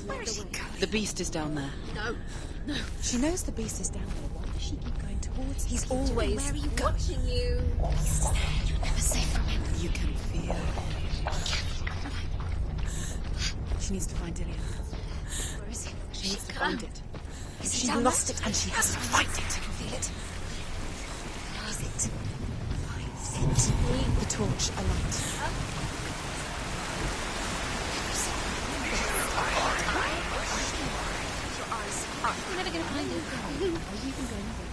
Where is she going? The beast is down there. No. No. She knows the beast is down there. Why does she keep going towards him? He's always Where are you going? watching you. He's there. You're never safe from him. You can feel. She needs to find Dillian. Where is he? She needs to find it. She lost it and she has to find it. I can feel it. Where is it? Find it. The torch alight. You're never going to find it. Are you even going to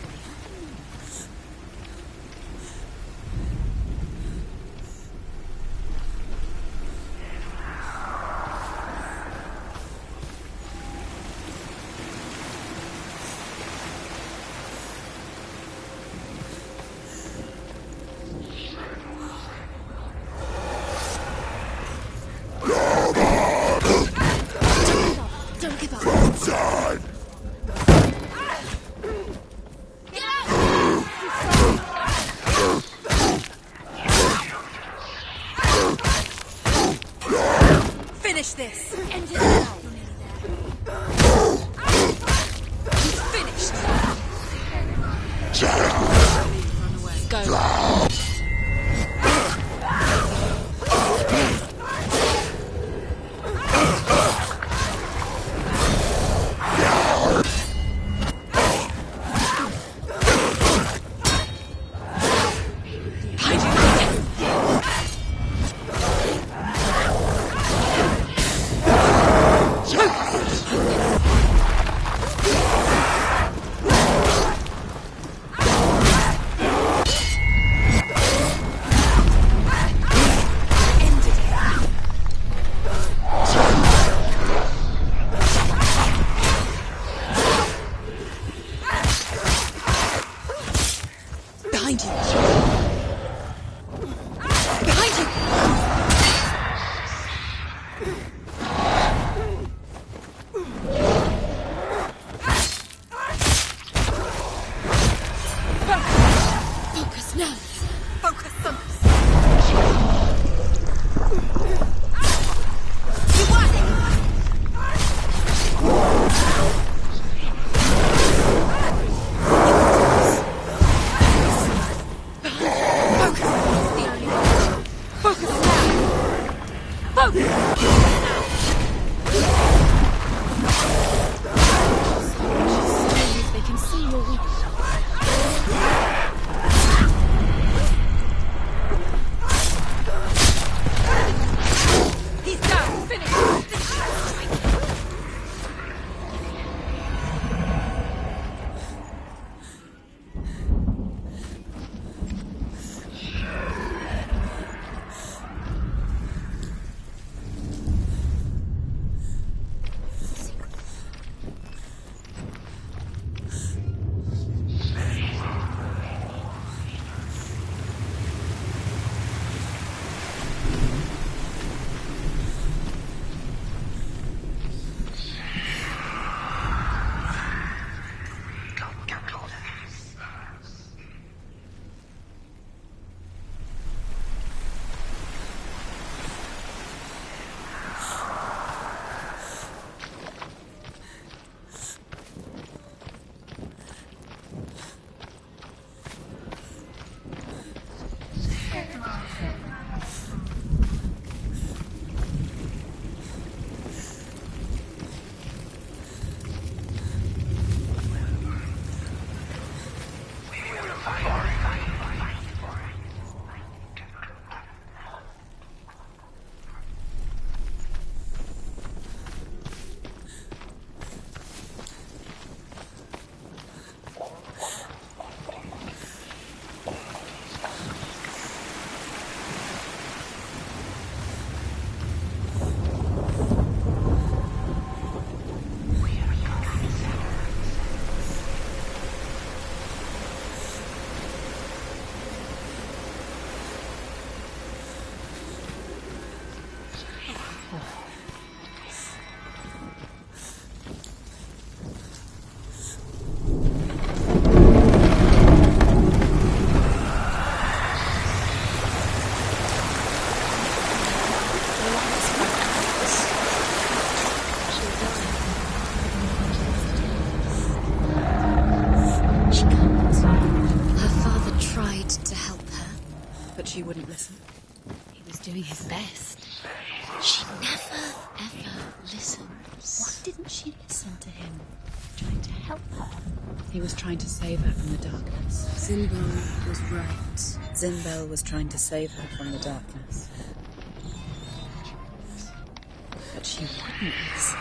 Don't give up. Outside! Get out! finish this? End it now. Finished. Go. listen. He was doing his best. She never, ever listens. Why didn't she listen to him? Trying to help her. He was trying to save her from the darkness. Zinbel was right. Zinbel was trying to save her from the darkness. But she wouldn't listen.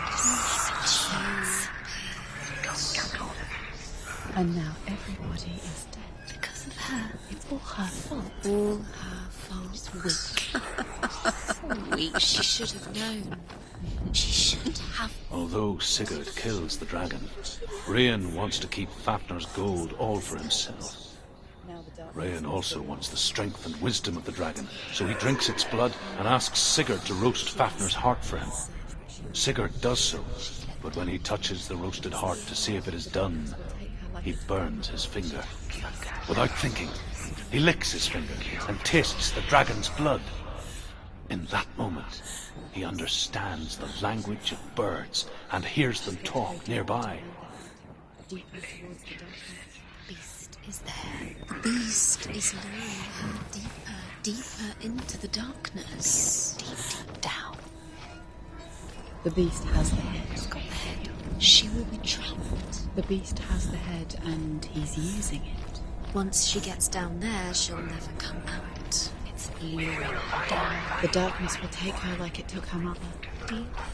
And now everybody is dead. Because of her. It's all her fault. All her fault. Weak. She should have known. She should have. Although Sigurd kills the dragon, Rayan wants to keep Fafnir's gold all for himself. Rayan also wants the strength and wisdom of the dragon, so he drinks its blood and asks Sigurd to roast Fafnir's heart for him. Sigurd does so, but when he touches the roasted heart to see if it is done, he burns his finger. Without thinking, he licks his finger and tastes the dragon's blood. In that moment, he understands the language of birds and hears them talk nearby. Beast is there. The beast is luring her deeper, deeper into the darkness. Deep, deep down. The beast has the head. She's got the head. She will be trapped. The beast has the head and he's using it. Once she gets down there, she'll never come out. It's luring her down. The darkness will take her like it took her mother. Deeper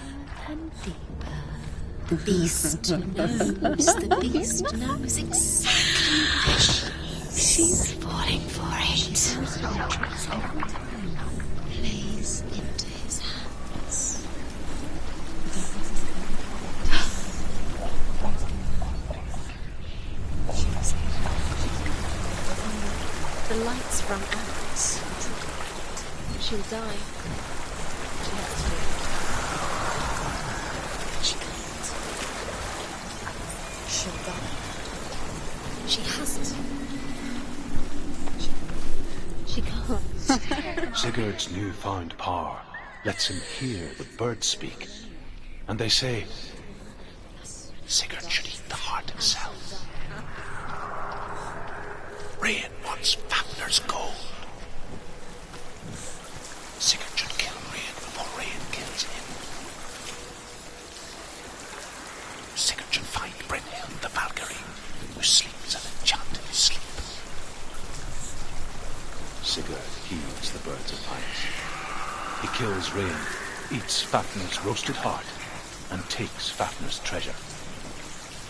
and deeper. The beast knows. The beast knows exactly where she is. She's falling for it. She knows her tricks every time. Plays into his hands. The lights run out. She'll die. She has to. She can't. She'll die. She has to. She can't. Sigurd's newfound power lets him hear the birds speak, and they say, Sigurd should eat the heart himself. Rayan wants Fafnir's gold. Sigurd should kill Rayan before Rayan kills him. Sigurd should find Brynhild the Valkyrie, who sleeps an enchanted sleep. Sigurd heeds the birds' advice. He kills Rayan, eats Fafnir's roasted heart, and takes Fafnir's treasure.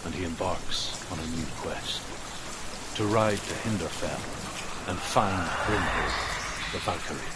And he embarks on a new quest, to ride to Hinderfell and find Brynhild the Valkyrie.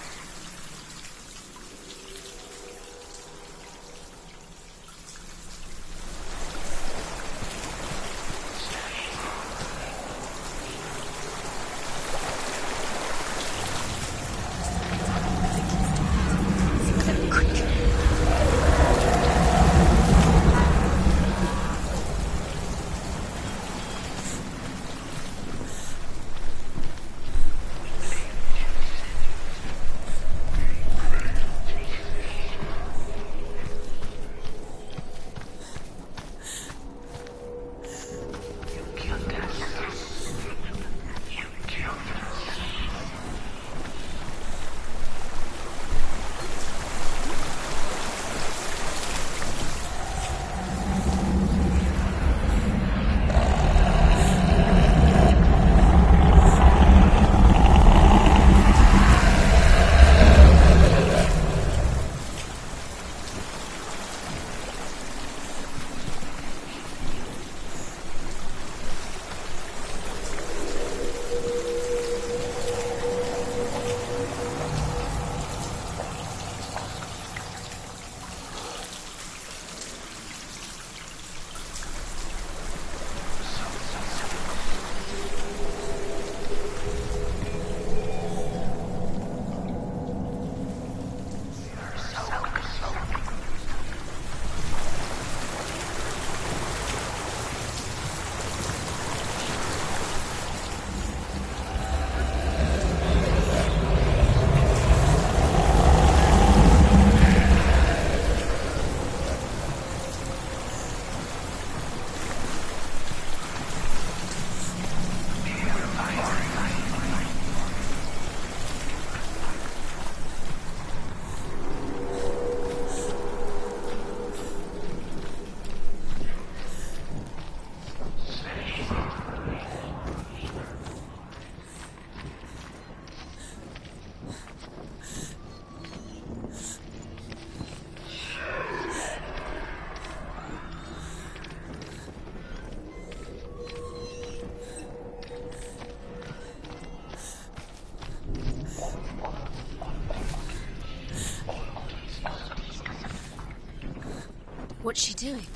What's she doing?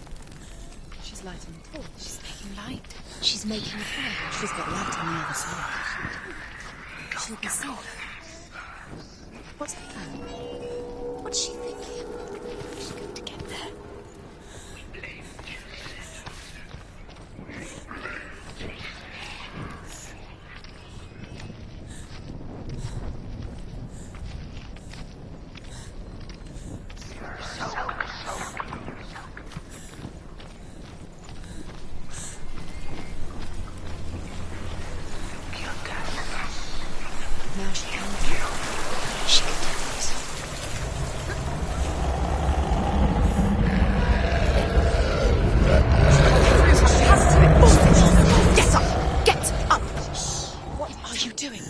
She's lighting the torch. She's making light. She's making a fire. She's got light on the other side. She'll be safe. What's her plan? What's she thinking? She's going to get there. Now she can. She can do this. Get up! Get up! What are you doing?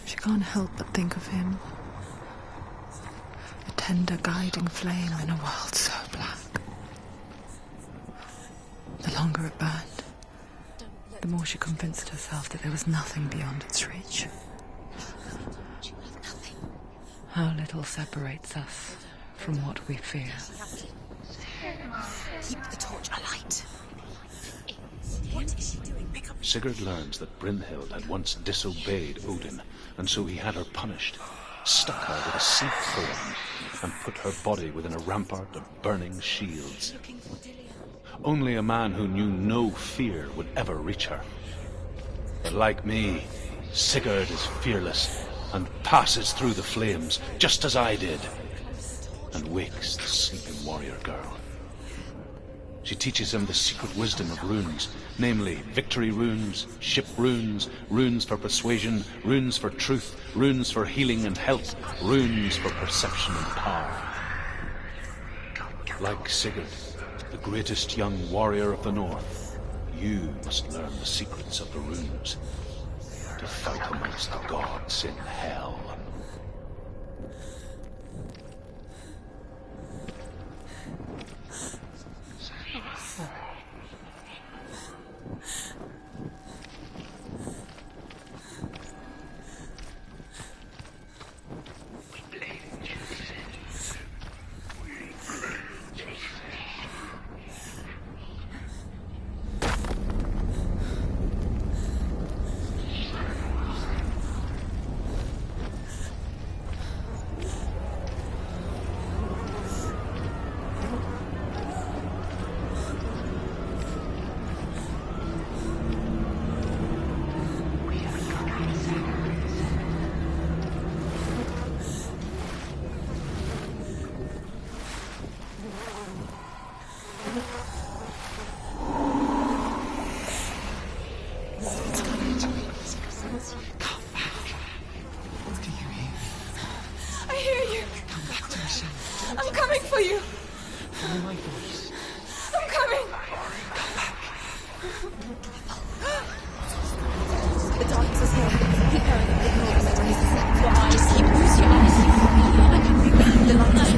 She can't help but think of him. A tender guiding flame in a world so black. The longer it burned, the more she convinced herself that there was nothing beyond its reach. How little separates us from what we fear. Keep the torch alight. What is she doing? Pick up. Sigurd learns that Brynhild had once disobeyed Odin, and so he had her punished, stuck her with a sleep thorn, and put her body within a rampart of burning shields. Only a man who knew no fear would ever reach her. But like me, Sigurd is fearless and passes through the flames, just as I did, and wakes the sleeping warrior girl. She teaches him the secret wisdom of runes, namely victory runes, ship runes, runes for persuasion, runes for truth, runes for healing and health, runes for perception and power. Like Sigurd, the greatest young warrior of the North, you must learn the secrets of the runes to fight amongst the gods in hell. I hear you. I'm coming for you. Follow my voice. I'm coming. The darkness is here. Keep going. Ignore the memories. Just keep loose your eyes. I can read the light.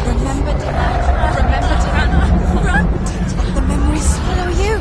Remember, Diana. Remember, Diana. Run. Don't let the memories swallow you.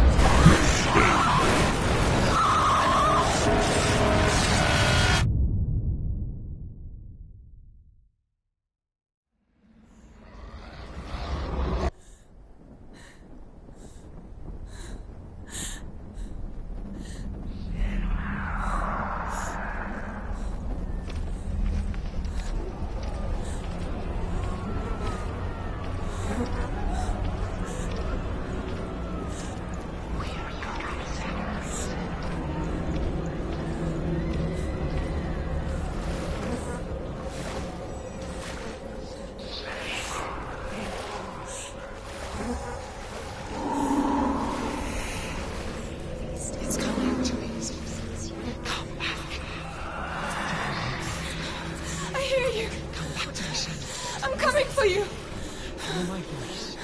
I'm coming for you! Follow my voice.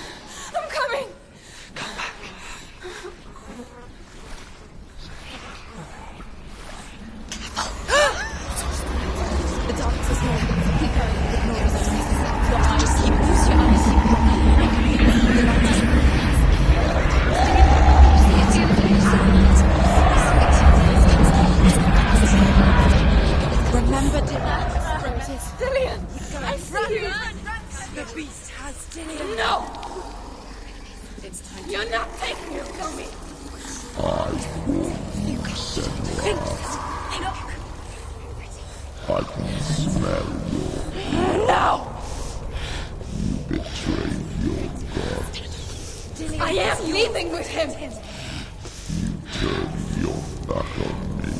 I'm coming! Come back. The darkness is here. Keep going. Ignore the noise. Your eyes. Use your eyes. The light is... Remember, Dillian. Dillian! I see you! The beast has Dillian. No! It's time. You're not taking it from me! I can smell your No! betrayed your god. I am leaving with him! Turn your back on me.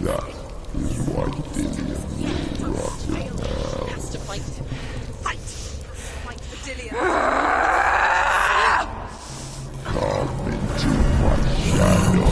That is why Dillian will rot in hell. Has to fight him. Fight! Fight for Dillian. Come into my shadow.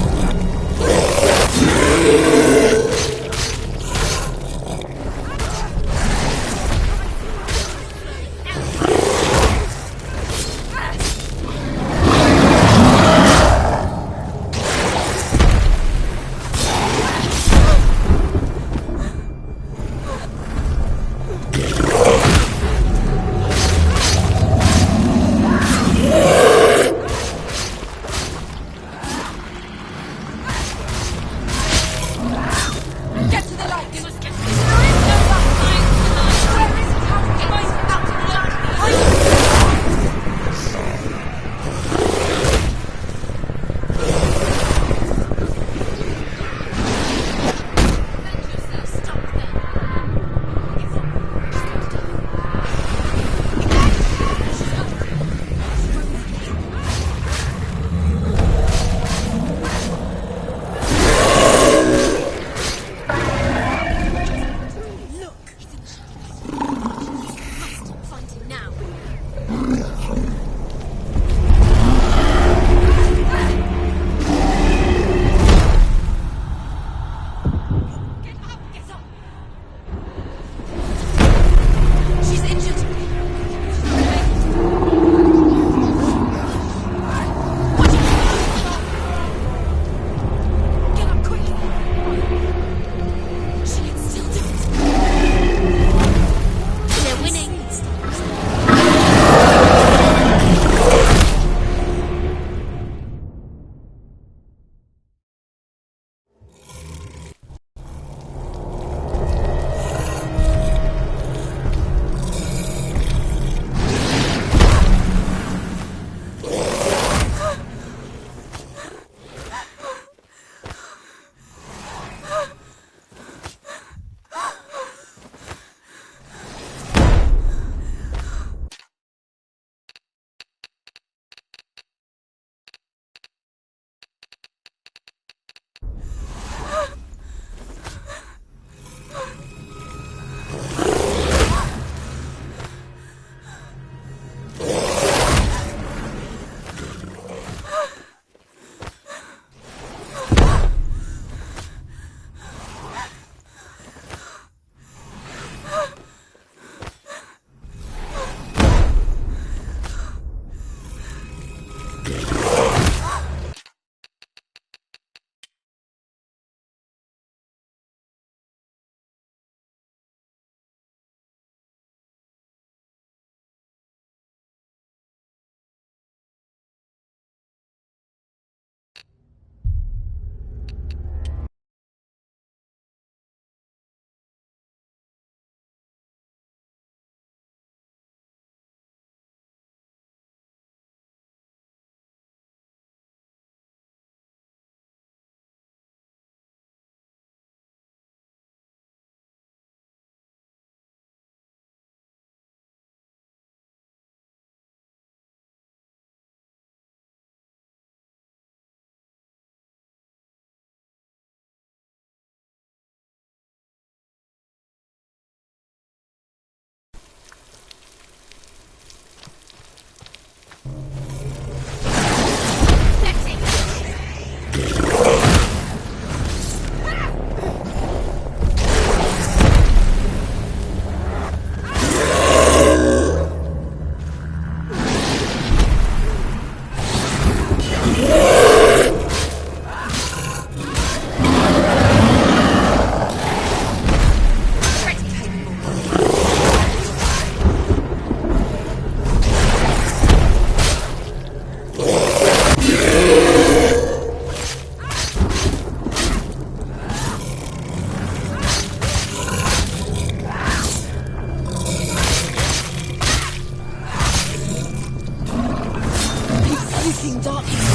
darkness.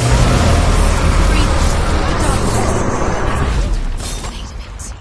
Breathe the darkness. Wait a bit.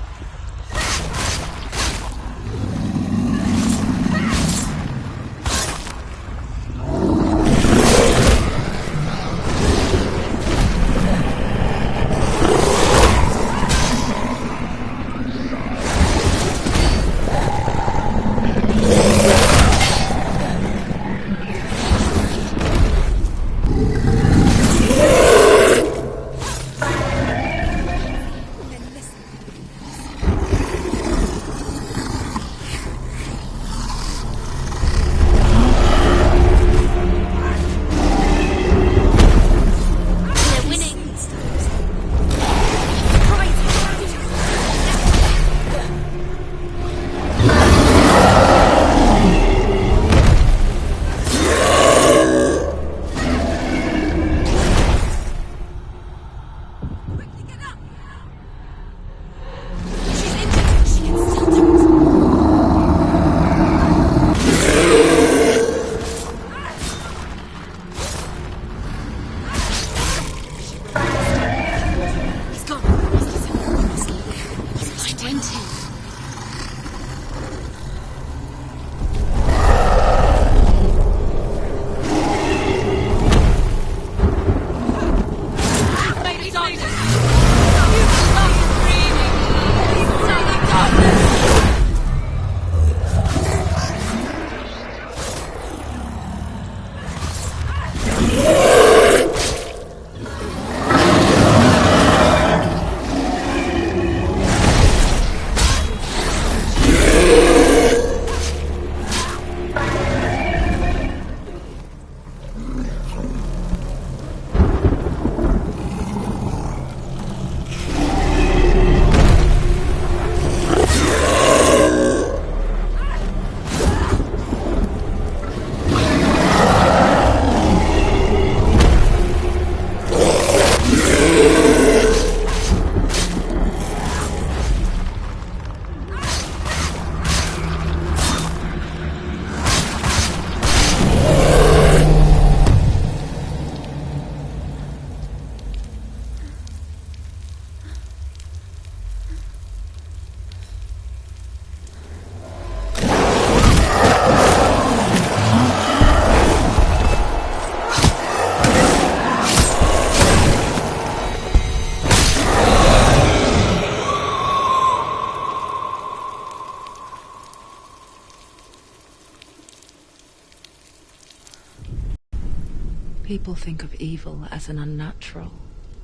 People think of evil as an unnatural,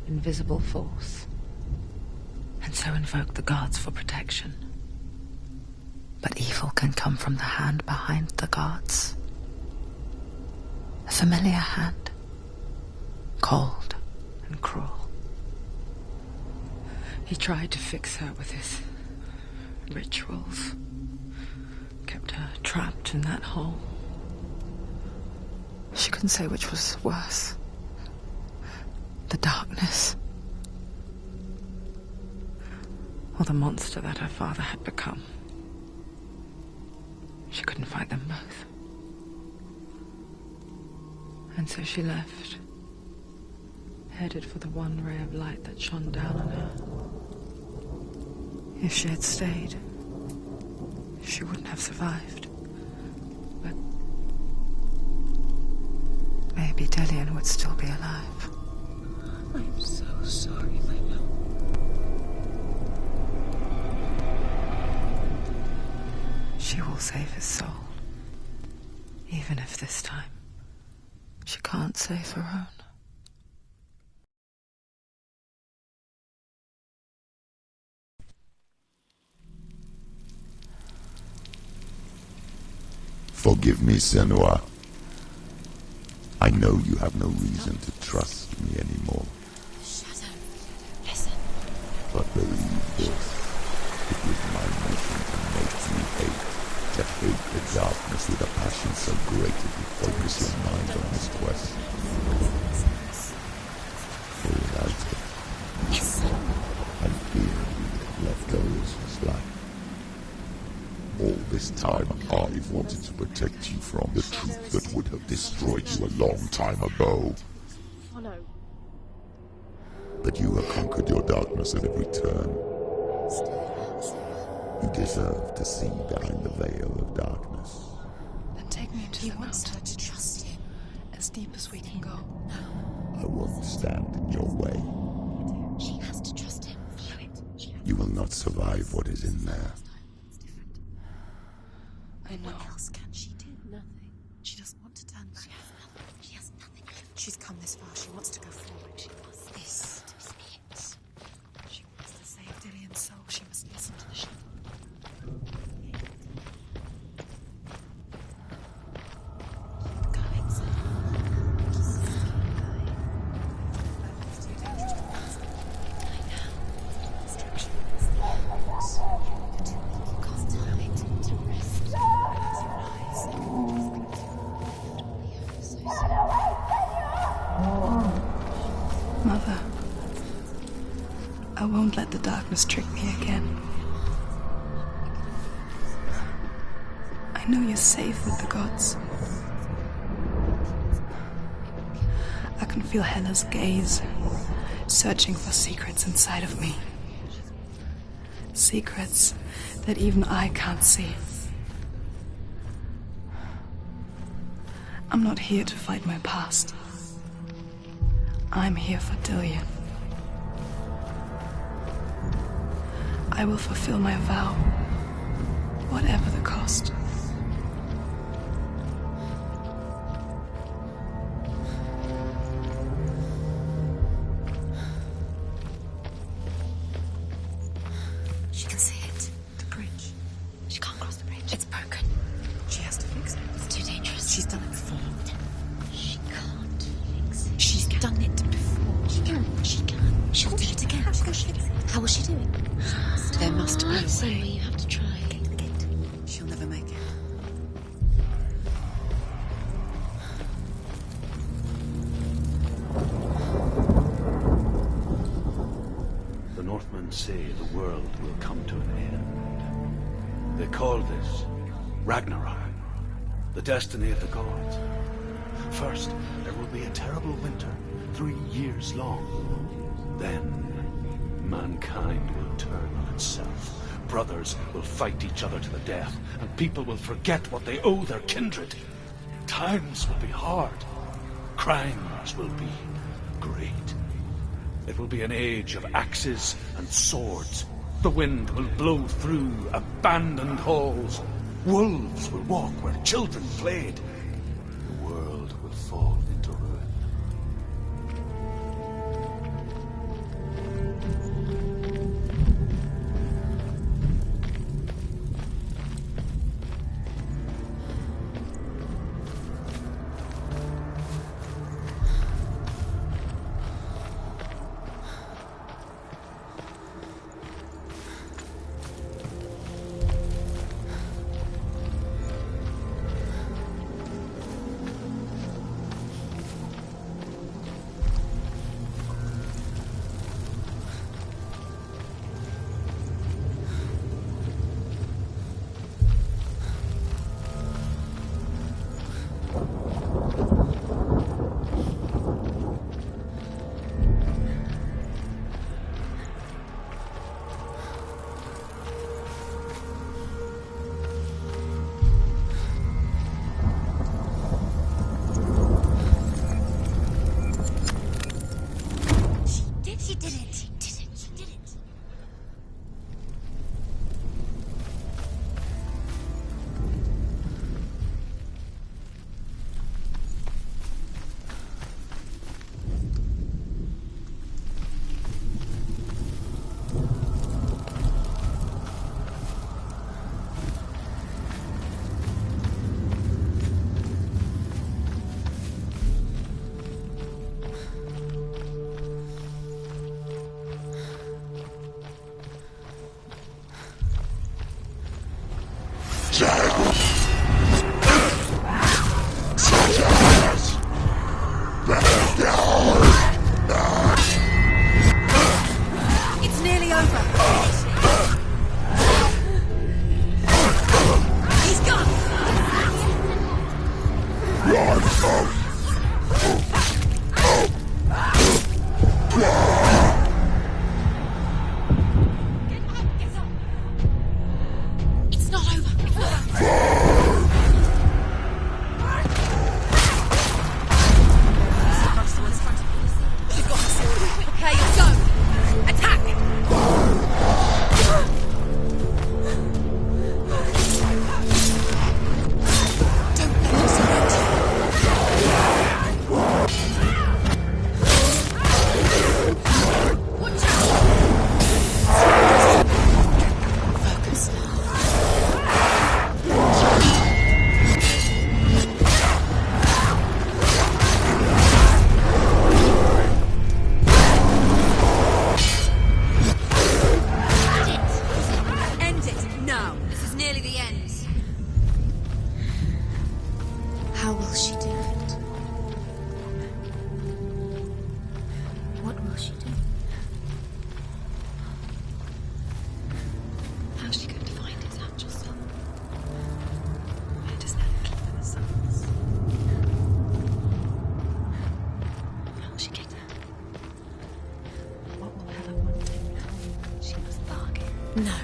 invisible force, and so invoke the gods for protection. But evil can come from the hand behind the gods. A familiar hand, cold and cruel. He tried to fix her with his rituals, kept her trapped in that hole. She couldn't say which was worse. The darkness, or the monster that her father had become. She couldn't fight them both. And so she left, headed for the one ray of light that shone down on her. If she had stayed, she wouldn't have survived. But maybe Dillian would still be alive. I'm so sorry, my love. She will save his soul. Even if this time she can't save her own. Forgive me, Senua. I know you have no reason to trust me anymore. Shadow, listen. But believe this, it was my mission to make you hate. To hate the darkness with a passion so great it would focus your mind on this quest. For without it, Yes. I fear we would have left those slack. All this time, I've wanted to protect you from the truth that would have destroyed you a long time ago. Follow. but you have conquered your darkness at every turn. You deserve to see behind the veil of darkness. Then take me into He the wants her mountains, to trust him. as deep as we can go. I won't stand in your way. She has to trust him. You will not survive what is in there. I know. What else can she do? Nothing. She doesn't want to turn back. She has nothing. She's come this far. She wants to go forward. She wants this to be it. She wants to save Dillian's soul. She must listen to the shepherd. Mother, I won't let the darkness trick me again. I know you're safe with the gods. I can feel Hela's gaze, searching for secrets inside of me. Secrets that even I can't see. I'm not here to fight my past. I'm here for Dillian. I will fulfill my vow, whatever the cost. She can see it. The bridge. She can't cross the bridge. It's broken. She has to fix it. It's too dangerous. She's done it before. She can't fix it. She's done it before. She can. She can. She'll do it again. How will she do it? There must be a Senua, way. you have to try. She'll never make it. The Northmen say the world will come to an end. They call this Ragnarok, the destiny of the gods. First, there will be a terrible winter, 3 years long. Then, mankind will turn on itself. Brothers will fight each other to the death, and people will forget what they owe their kindred. Times will be hard. Crimes will be great. It will be an age of axes and swords. The wind will blow through abandoned halls. Wolves will walk where children played. The world will fall into ruin. will she do it? What will she do? How's she going to find his actual soul? Where does Hella keep her souls? How will she get her? What will Hella want him? She must bargain. No.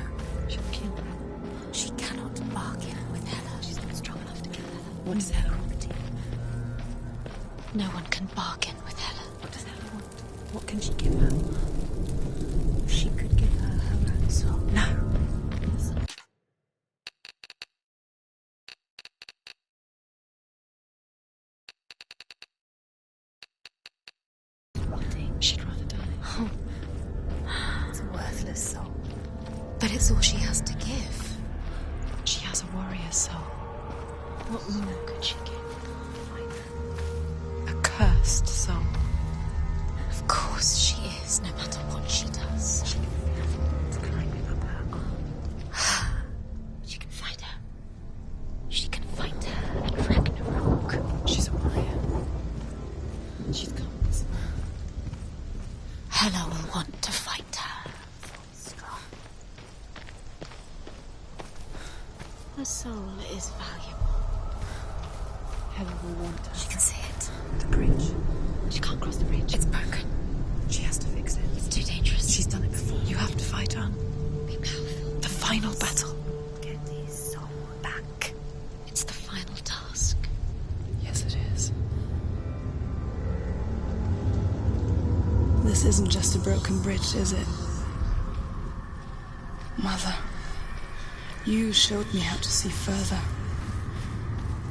She'll kill her. She cannot bargain with Hella. She's not strong enough to kill Hella. What does Hella want? No one can bargain with Hella. What does Hella want? What can she give her? She could give her her own soul. No. Rotting. She'd rather die. Oh. It's a worthless soul. But it's all she has to give. She has a warrior soul. What more could she give? A cursed soul. Of course she is, no matter what she does. She can climb up her arm. She can find her. She can find her at Ragnarok. She's a warrior. She's come this far. Hela will want to fight her. Strong. Her soul is valuable. Hela will want her. She can see it. The bridge. She can't cross the bridge. It's broken. She has to fix it. It's too dangerous. She's done it before. You have to fight on. Be powerful. The final battle. Get his soul back. It's the final task. Yes, it is. This isn't just a broken bridge, is it? Mother, you showed me how to see further.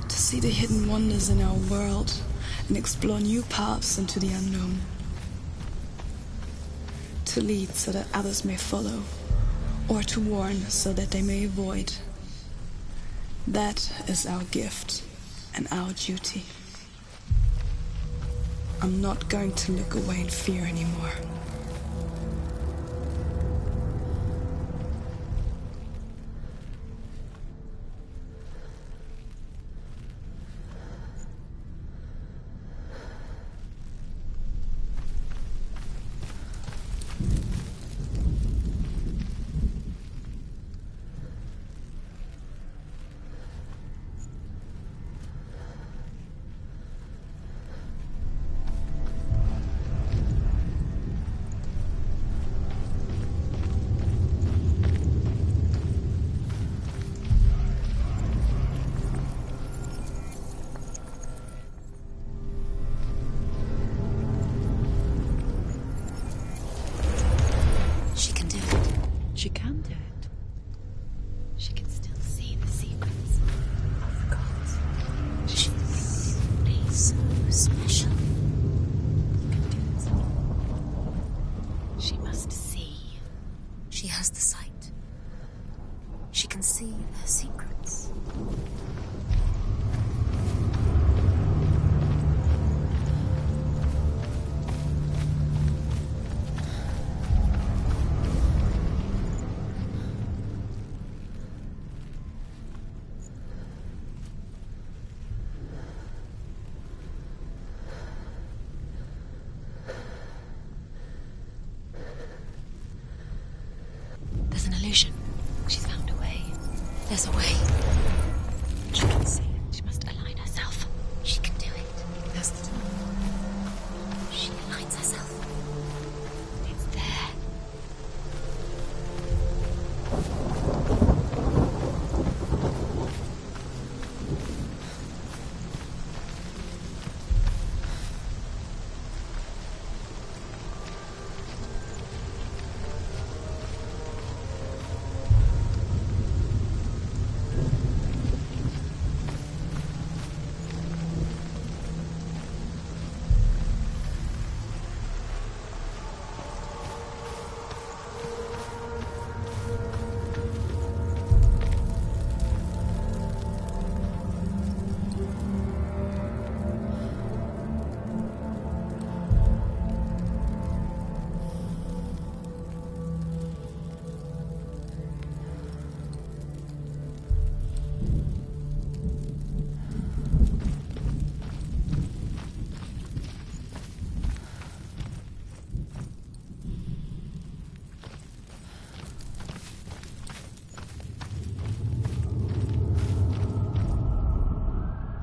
To see the hidden wonders in our world and explore new paths into the unknown. To lead so that others may follow, or to warn so that they may avoid. That is our gift and our duty. I'm not going to look away in fear anymore.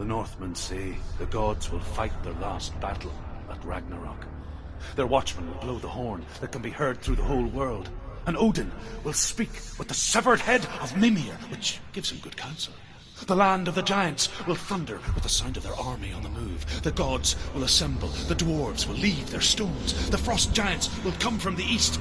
The Northmen say the gods will fight their last battle at Ragnarok. Their watchmen will blow the horn that can be heard through the whole world. And Odin will speak with the severed head of Mimir, which gives him good counsel. The land of the giants will thunder with the sound of their army on the move. The gods will assemble. The dwarves will leave their stones. The frost giants will come from the east.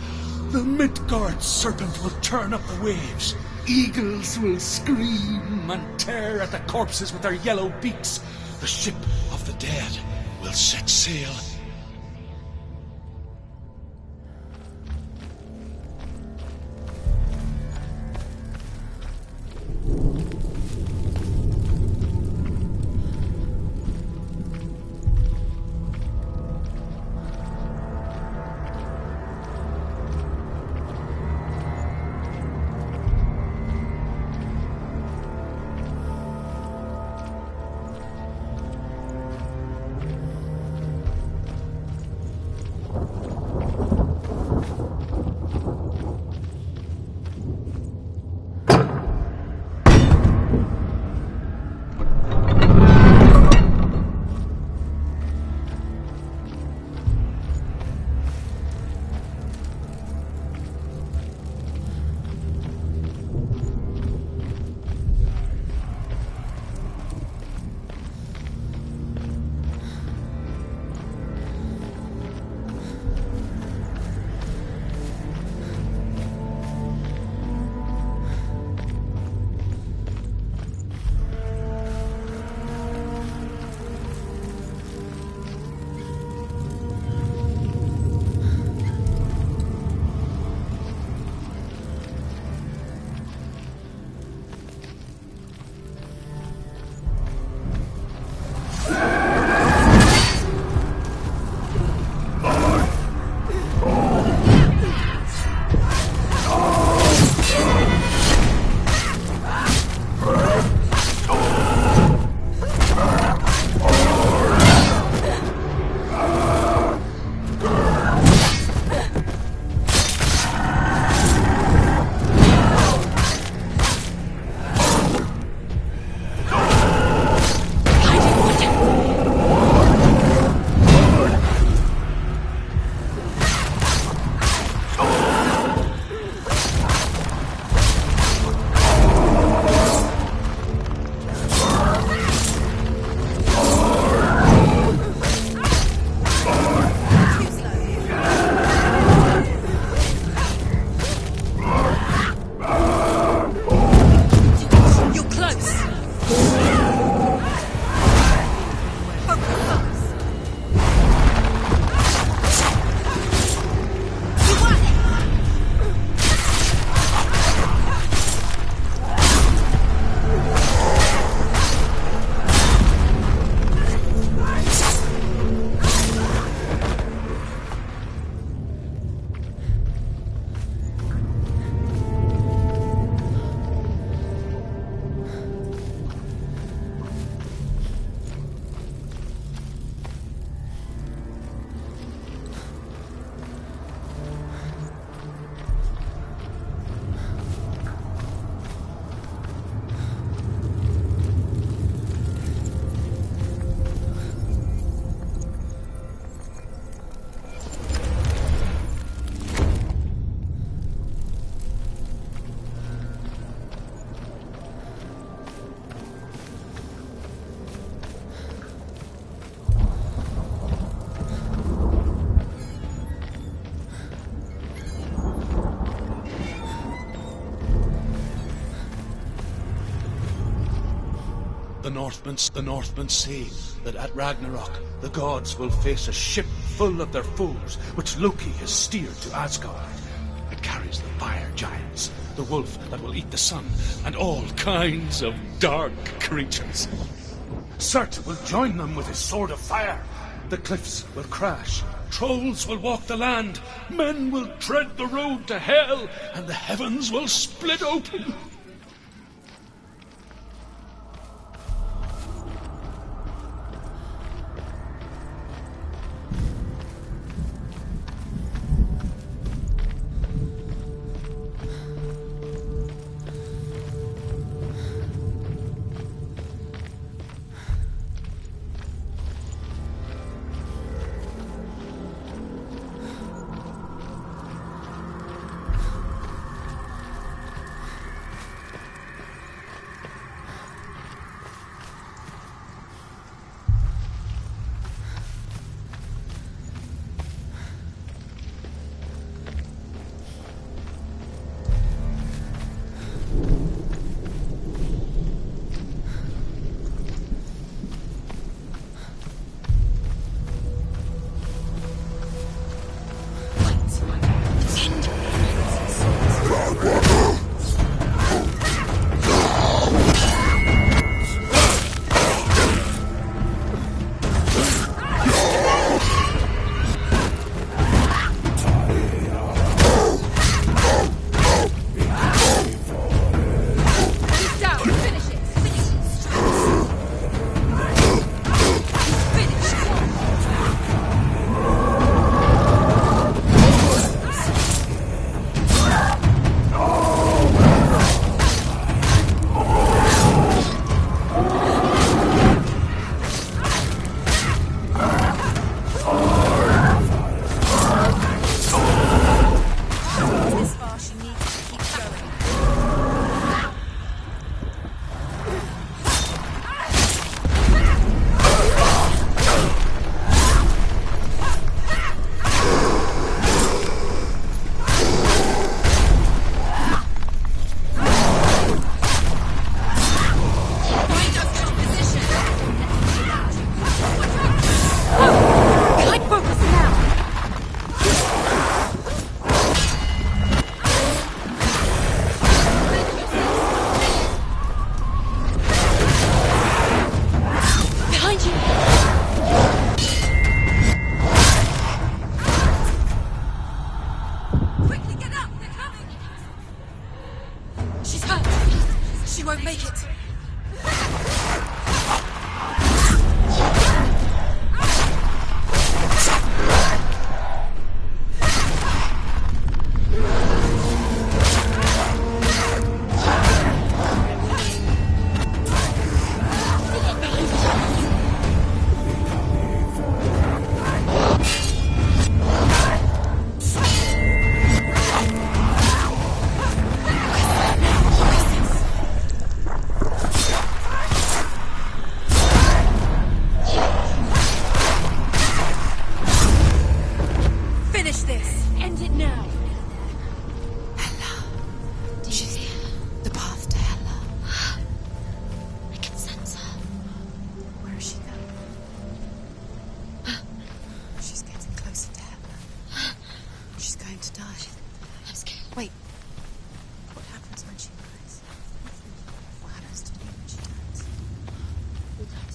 The Midgard serpent will turn up the waves. Eagles will scream and tear at the corpses with their yellow beaks. The ship of the dead will set sail. The Northmen say that at Ragnarok the gods will face a ship full of their foes, which Loki has steered to Asgard. It carries the fire giants, the wolf that will eat the sun, and all kinds of dark creatures. Surt will join them with his sword of fire. The cliffs will crash, trolls will walk the land, men will tread the road to hell, and the heavens will split open.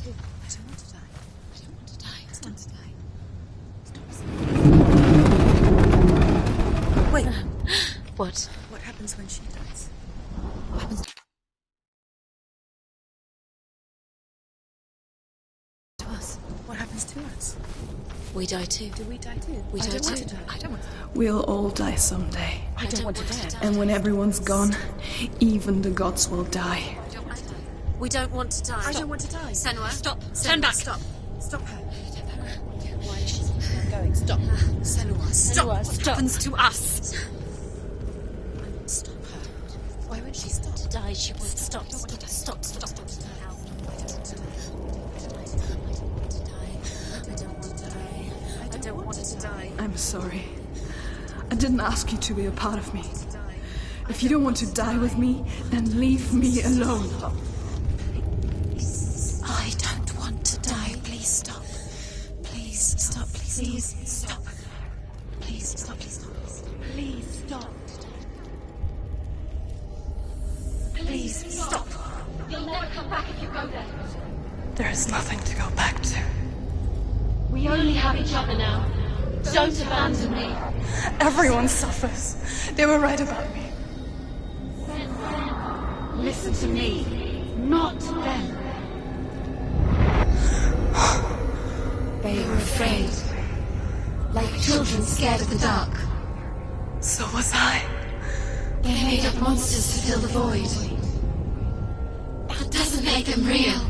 I don't want to die. I don't want to die. I don't want to die. Stop. Wait. What? What happens when she dies? What happens to us? What happens to us? We die too. Do we die too? We I die don't want too. to die. I don't want to die. We'll all die someday. I don't want to die. And when everyone's gone, even the gods will die. We don't want to die. I don't want to die. Senua, stop. Turn back. Stop. Stop her. Why is she not Going. Stop. Senua, Stop. Senua, What stop. happens to us? Stop her. Why won't she stop? To die, she won't stop. Stop. Stop. Stop. I don't want to die. I'm sorry. I didn't ask you to be a part of me. If you don't want to die with me, then leave me alone. I don't want to die. Please stop. Please stop. Please stop. Please stop. Please stop. Please stop. Please stop. You'll never come back if you go there. There is nothing to go back to. We only have each other now. Don't abandon me. Everyone suffers. They were right about me. Listen to me, not them. They were afraid. Like children scared of the dark. So was I. They made up monsters to fill the void. That doesn't make them real.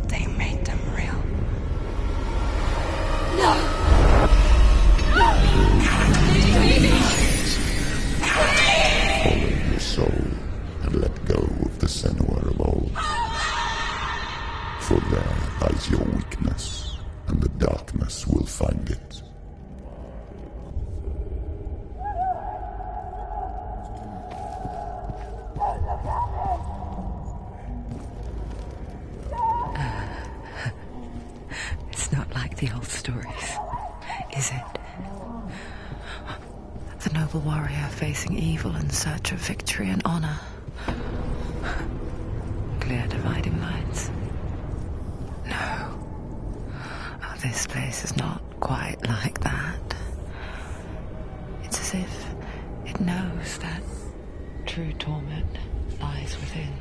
They made them real. No! Follow your soul and let go of the Senua of old. For there lies your weakness, and the darkness will find it. It's not like the old stories, is it? The noble warrior facing evil in search of victory and honor. Clear dividing lines. No. Oh, this place is not quite like that. It's as if it knows that true torment lies within.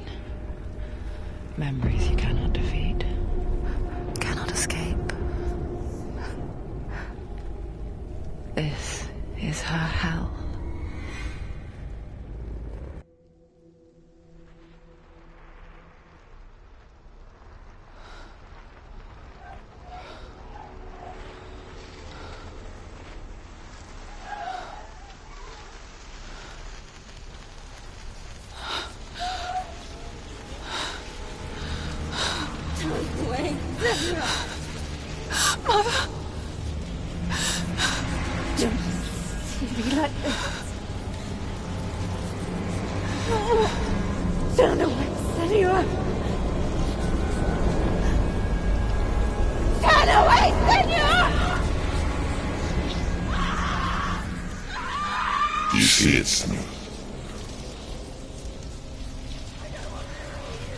Memories you cannot defeat, cannot escape. This is her hell. Turn away, Senua! Turn away, Senua! Do you see it, Senua?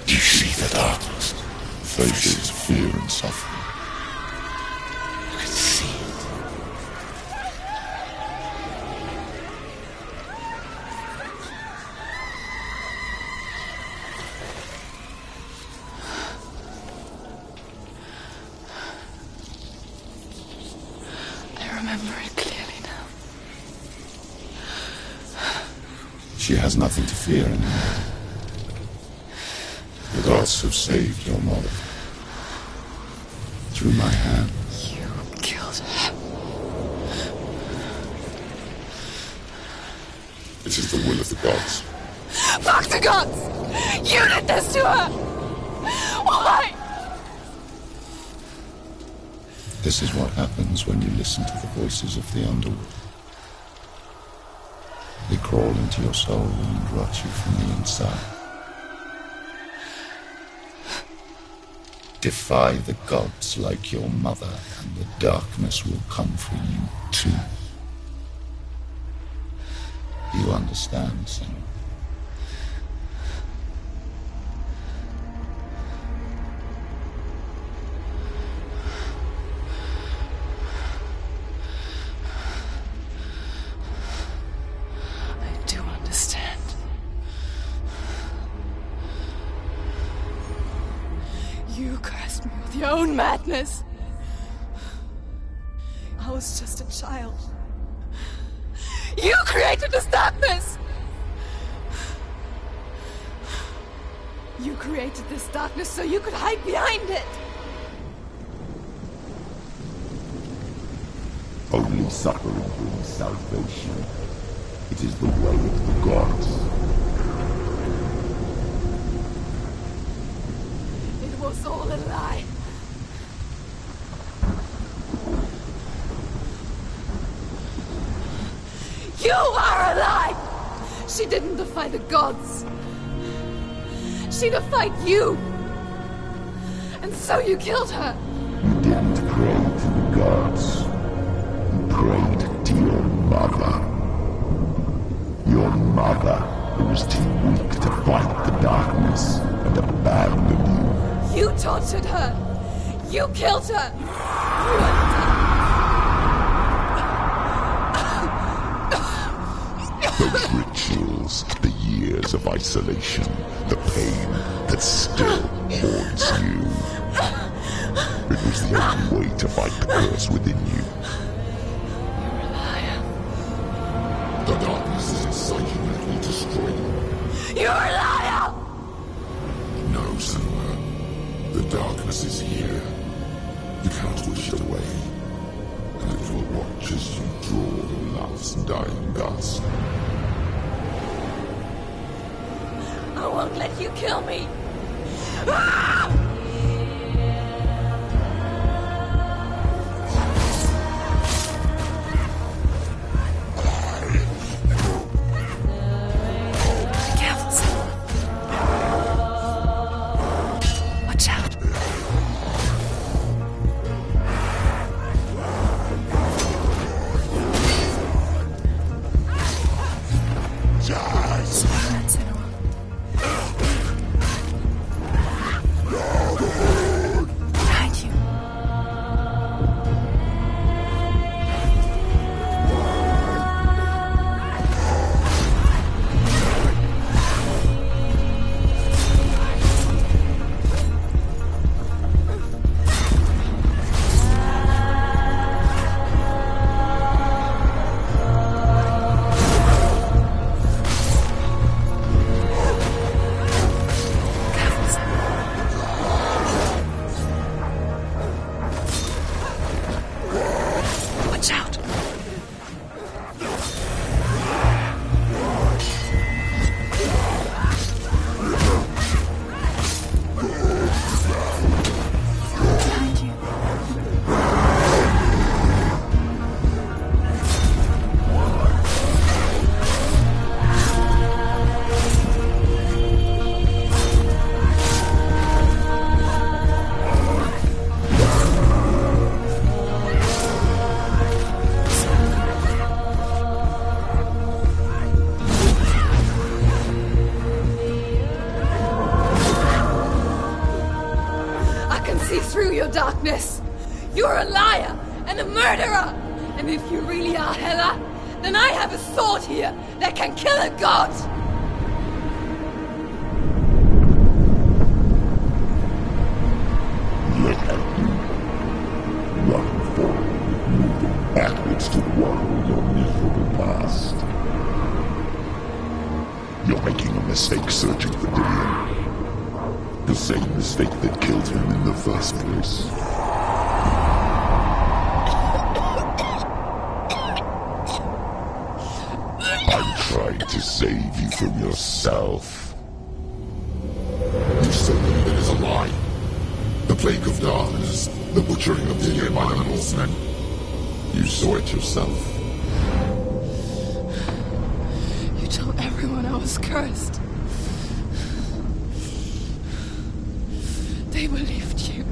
Do you see the darkness? Faces of fear and suffering. I see it. I remember it clearly now. She has nothing to fear anymore. The gods have saved your mother. Through my hand. You killed her. It is the will of the gods. Fuck the gods! You did this to her! Why? This is what happens when you listen to the voices of the underworld. They crawl into your soul and rot you from the inside. Defy the gods like your mother, and the darkness will come for you too. Do you understand, Senua? You cursed me with your own madness. I was just a child. You created this darkness! You created this darkness so you could hide behind it! Only suffering brings salvation. It is the way of the gods. It was all a lie. You are a lie! She didn't defy the gods. She defied you. And so you killed her. You didn't pray to the gods. You prayed to your mother. Your mother, who was too weak to fight the darkness and abandoned you. You tortured her. You killed her. Those rituals, the years of isolation, the pain that still haunts you. It was the only way to fight the curse within you. You're a liar. The darkness is inside you and it will destroy you. You're a liar! No, Senua. The darkness is here. You can't wish it away. And it will watch as you draw your last dying gasp. I won't let you kill me! Careful, Senua. Watch out. Behind you. Careful, Senua. Watch out. Behind you. I can see through your darkness. You're a liar and a murderer. And if you really are Hela, then I have a sword here that can kill a god. Look at you. Running forward, moving backwards to wallow your miserable past. You're making a mistake searching for Dillion. The same mistake that killed him in the first place. I'm trying to save you from yourself. You said that it is a lie. The plague of darkness, the butchering of Dillion by the Northmen. You saw it yourself. You told everyone I was cursed. They believed you.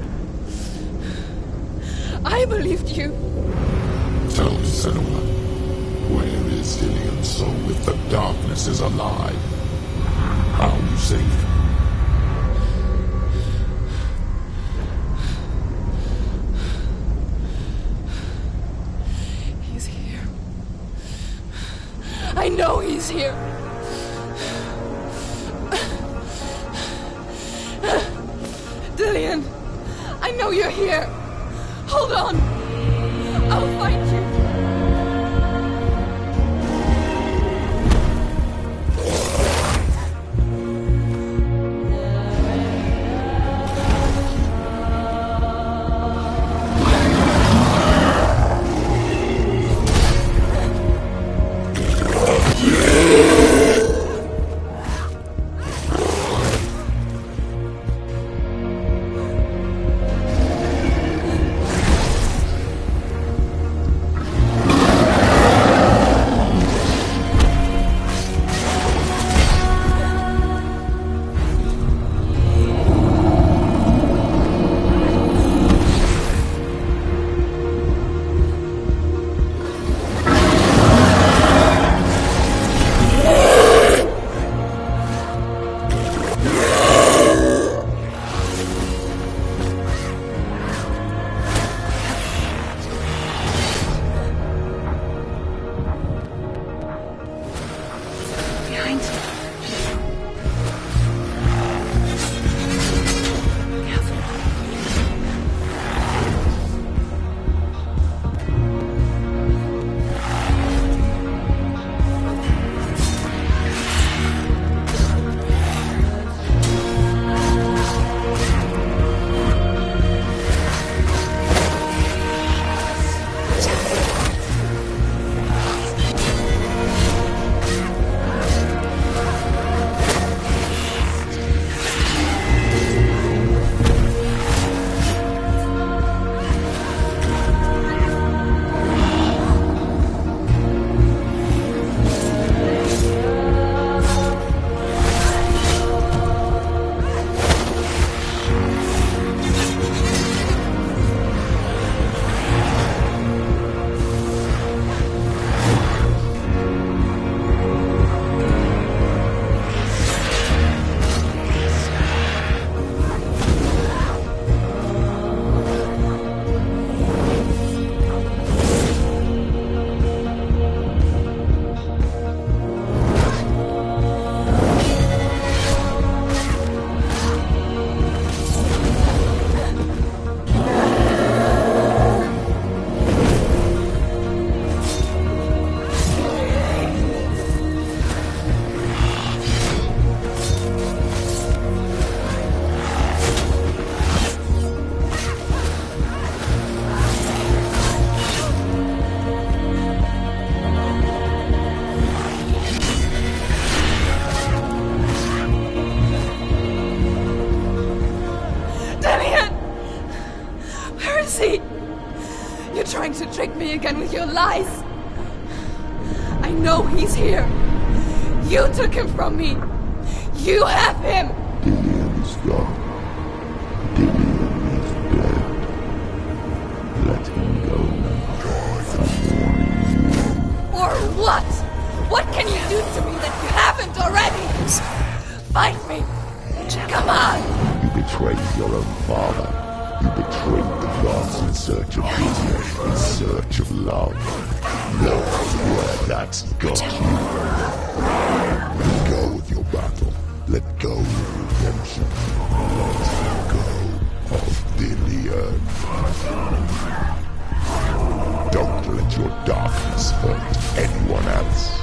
I believed you. Tell me, Senua, where is Dillion's soul if the darkness is alive? How you saved him? He's here. I know he's here. Dillion! Dillion! I know you're here! Hold on! I'll find you! Trying to trick me again with your lies. I know he's here. You took him from me. You have him. Dillion is gone. Dillion is dead. Let him go. Or what? What can you do to me that you haven't already? Fight me. Come on. You betrayed your own father. You betrayed the gods in search of Dillion, in search of love. Look where that's got you. Let go of your battle. Let go of redemption. Let go of Dillion. Don't let your darkness hurt anyone else.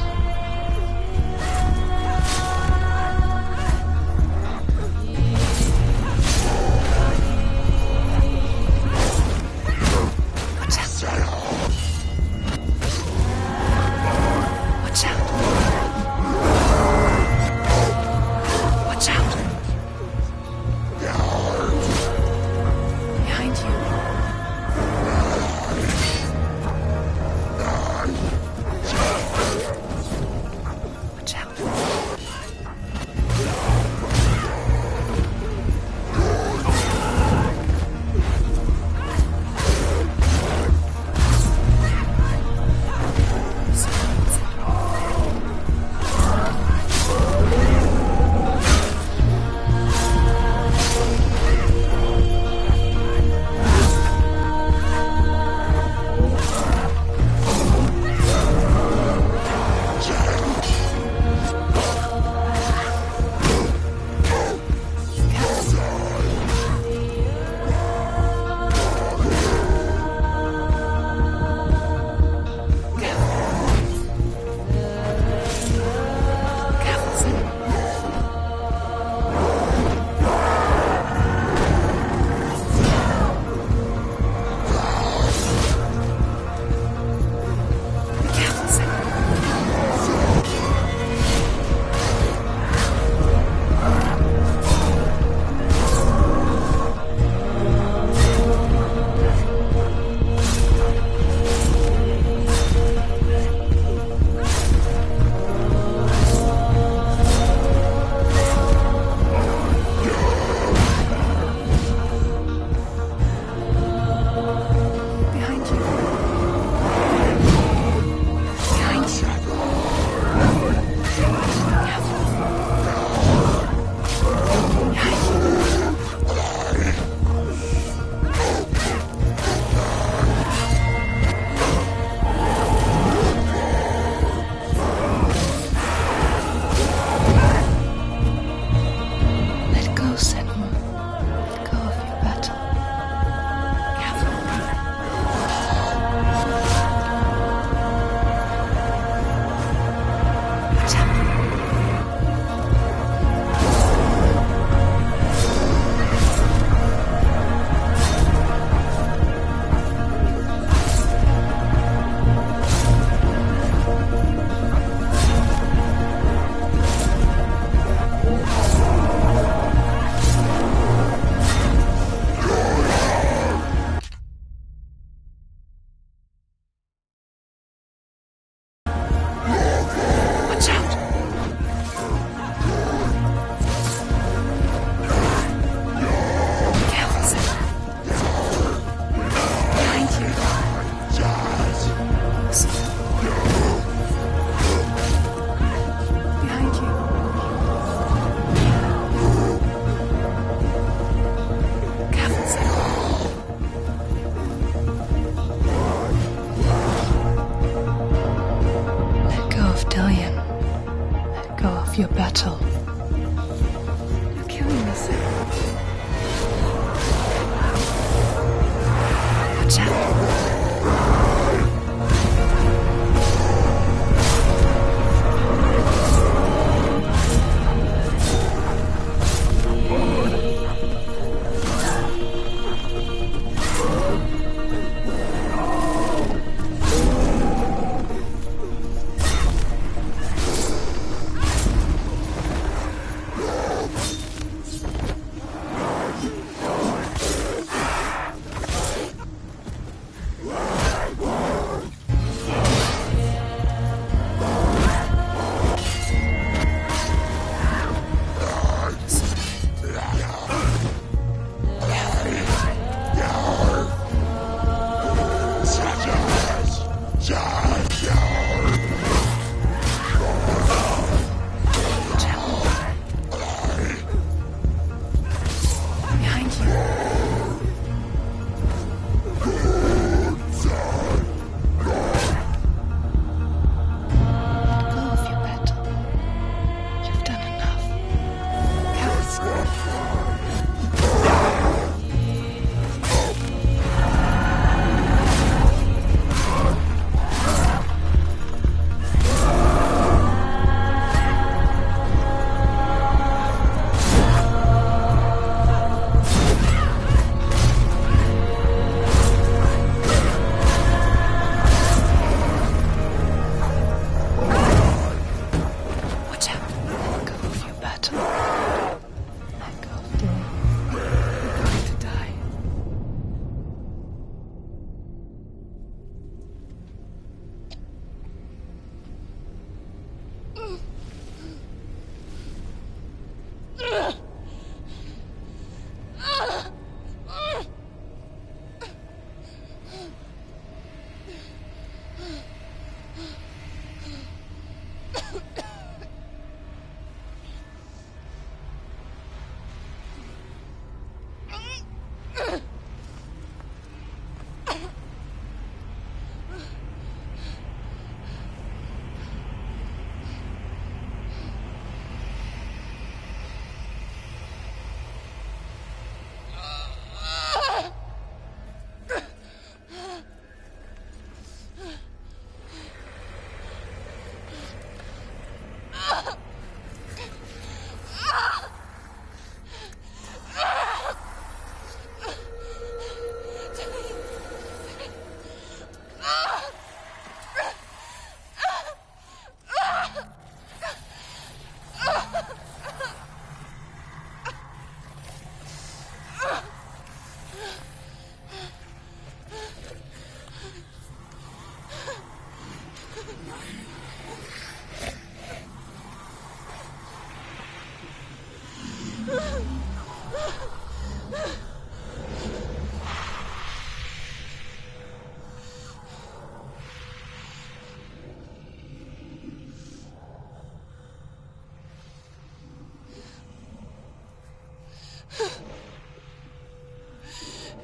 Watch out. Behind you. Let go of your battle. You've done enough. Watch out. Let go of your battle. Let go of Dylan. You're going to die.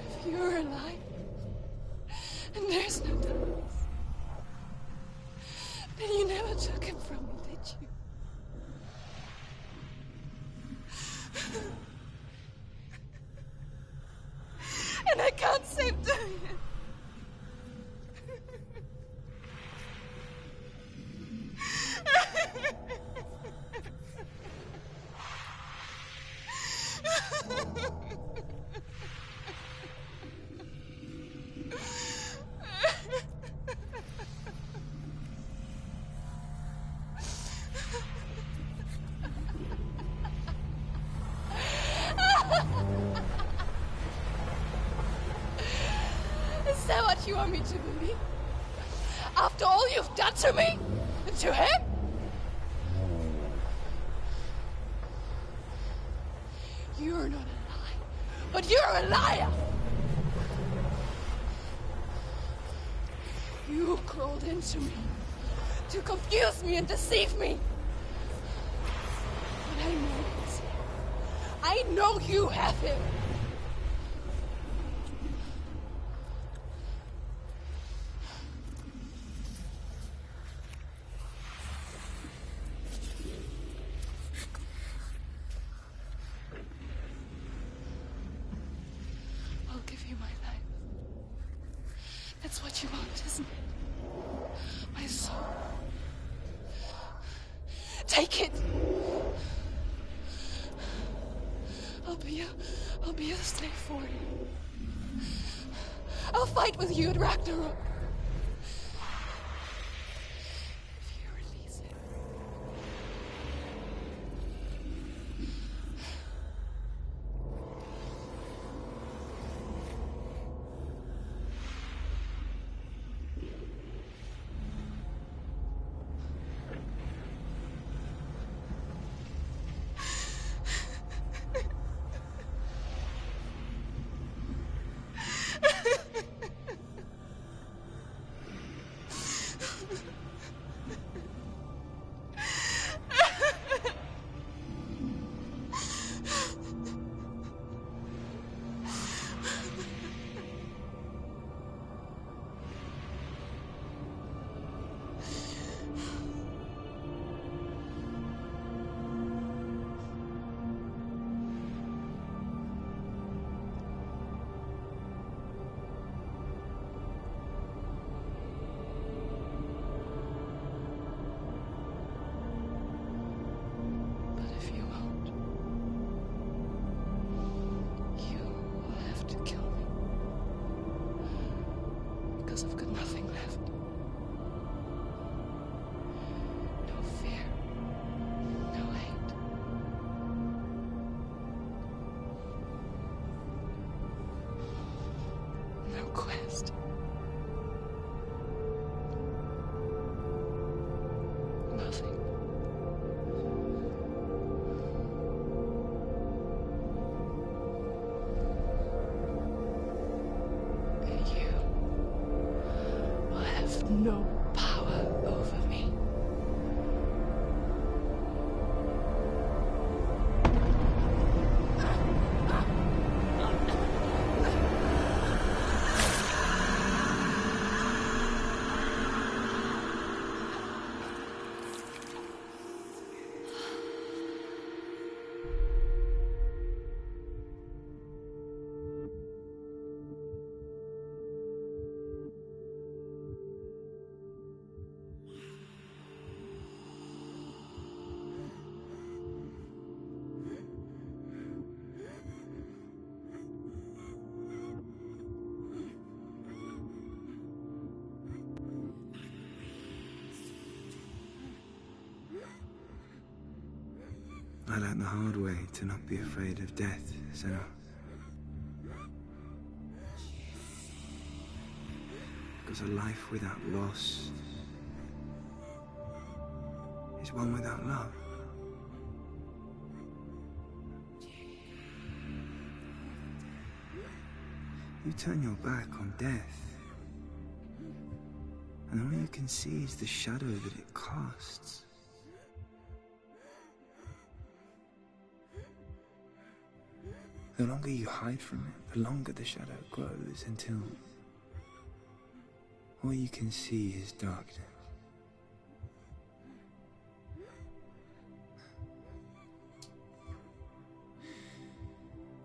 If you're alive, and there's no Thomas, then you never took him from me, did you? And I can't save Dorian. Is that what you want me to believe? After all you've done to me? And to him? You're not a lie, but you're a liar! You crawled into me to confuse me and deceive me. But I know it. I know you have him. I'll give you my life. That's what you want, isn't it? My soul. Take it! I'll be your slave for you. I'll fight with you at Ragnarok. If you release it. Quest. Nothing. And you will have no power over me. I learned the hard way to not be afraid of death, Senua. Because a life without loss is one without love. You turn your back on death, and all you can see is the shadow that it casts. The longer you hide from it, the longer the shadow grows until all you can see is darkness.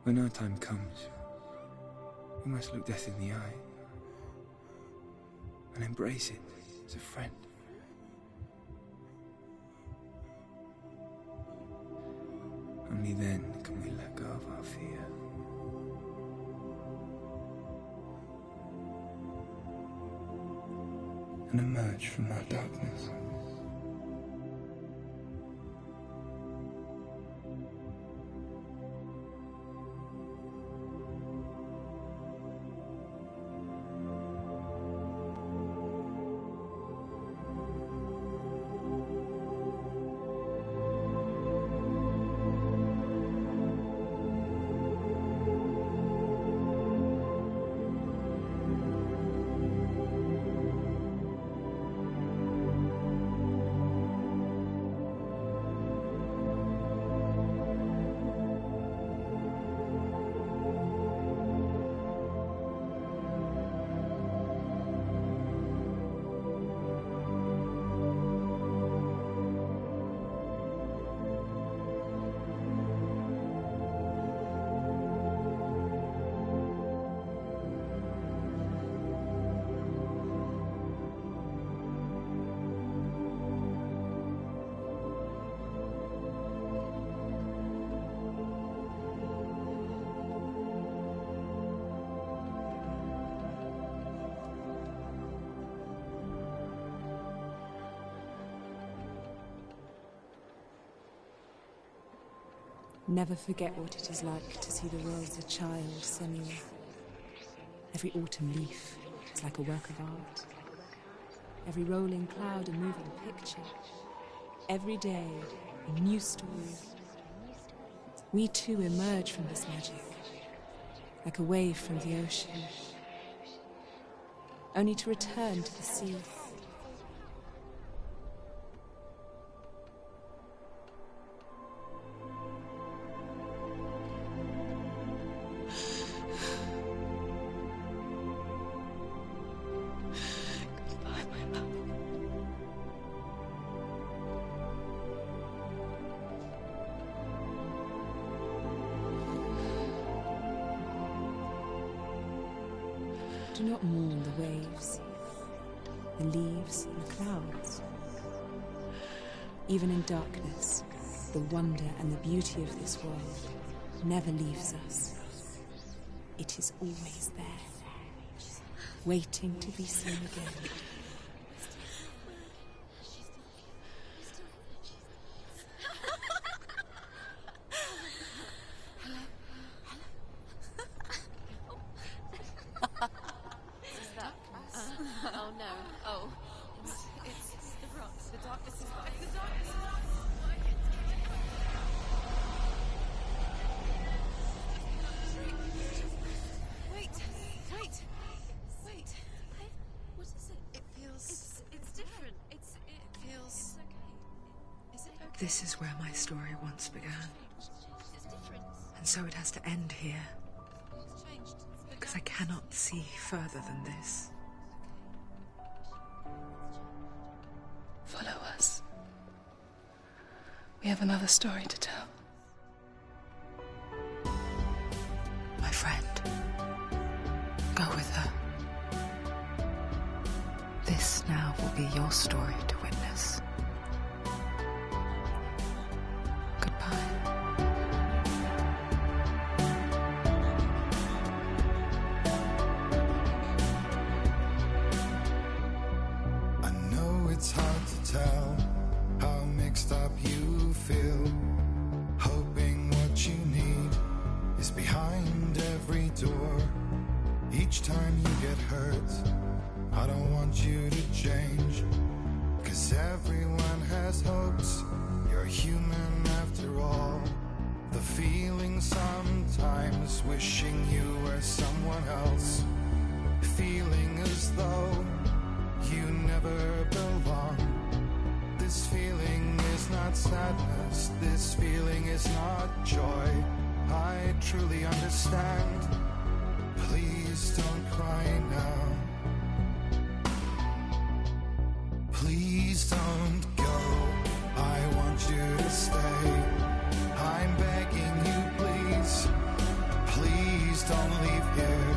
When our time comes, we must look death in the eye and embrace it as a friend. Only then can we let go of our fear. And emerge from our darkness. Never forget what it is like to see the world as a child, Senua. Every autumn leaf is like a work of art. Every rolling cloud a moving picture. Every day a new story. We too emerge from this magic, like a wave from the ocean, only to return to the sea. Do not mourn the waves, the leaves and the clouds. Even in darkness, the wonder and the beauty of this world never leaves us. It is always there, waiting to be seen again. Oh no. Oh. It's the rocks. The darkness is back. The darkness is back. Wait. What is it? It feels... It's different. It feels... It's okay. Is it okay? This is where my story once began. It's different. And so it has to end here. It's changed. Because I cannot see further than this. Follow us. We have another story to tell. My friend, go with her. This now will be your story to witness. Goodbye. I know it's hard to tell how mixed up you feel, hoping what you need is behind every door. Each time you get hurt, I don't want you to change, 'cause everyone has hopes. You're human after all. The feeling sometimes wishing you were someone else, feeling as though you never belong. This feeling is not sadness, this feeling is not joy. I truly understand. Please don't cry now. Please don't go, I want you to stay. I'm begging you, please. Please don't leave here.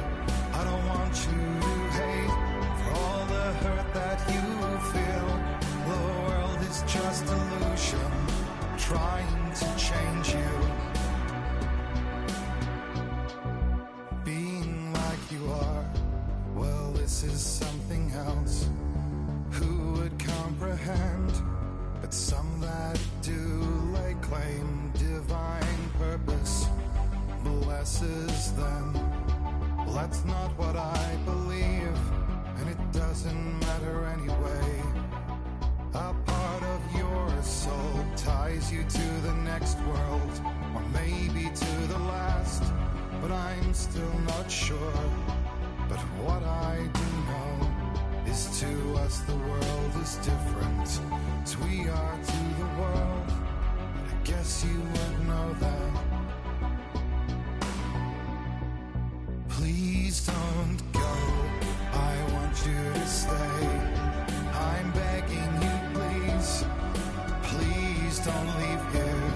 I don't want you to hate for all the hurt that you feel. The world is just illusion, trying to change you. Being like you are, well, this is something else. Who would comprehend? But some that do lay claim divine purpose blesses them. Well, that's not what I believe, and it doesn't matter anyway. A part of your soul ties you to the next world, or maybe to the last, but I'm still not sure. But what I do know is to us the world is different, as we are to the world. I guess you would know that. Please don't go, I want you to stay. I'm begging you, please. Please don't leave here.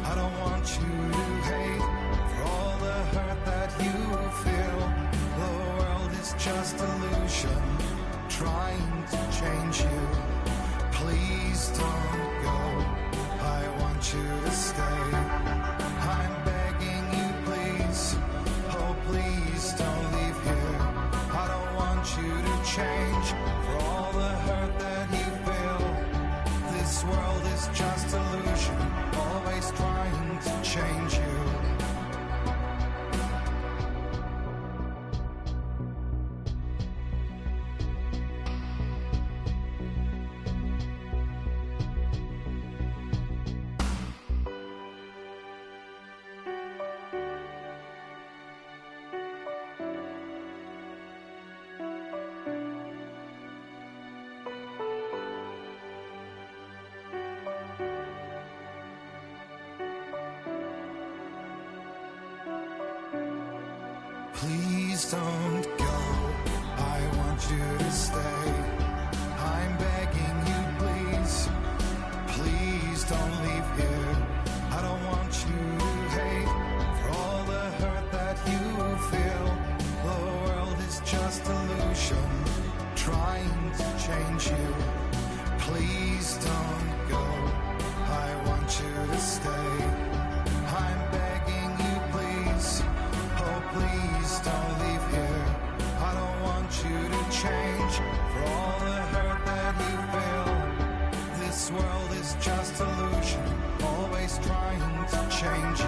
I don't want you to hate for all the hurt that you feel. The world is just illusion, trying to change you. Please don't go, I want you to stay. I'm begging you, please. Oh, please don't leave here. I don't want you to change for all the hurt that you feel. This world is just illusion, always trying to change you. Please don't go, I want you to stay. I'm begging you, please. Please don't leave here. I don't want you to hate for all the hurt that you feel. The world is just illusion, trying to change you. Please don't go, I want you to stay. I'm begging you, please. Oh, please don't leave here. I don't want you to change for all the hurt that you feel. This world is just illusion, always trying to change you.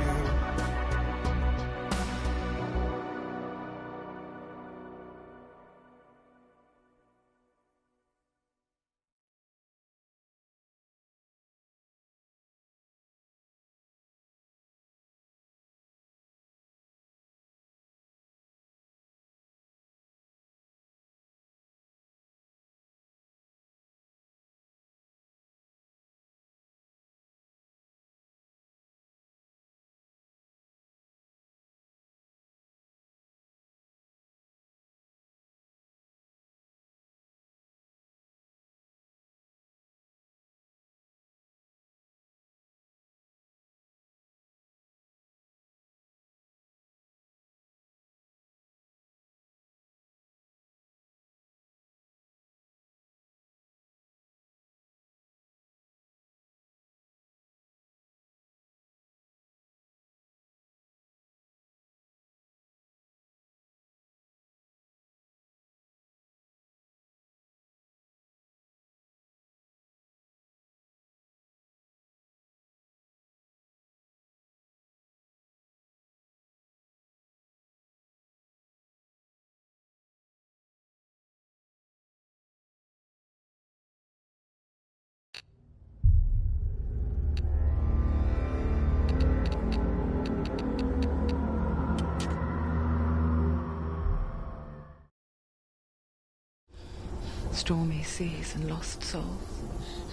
Stormy seas and lost souls.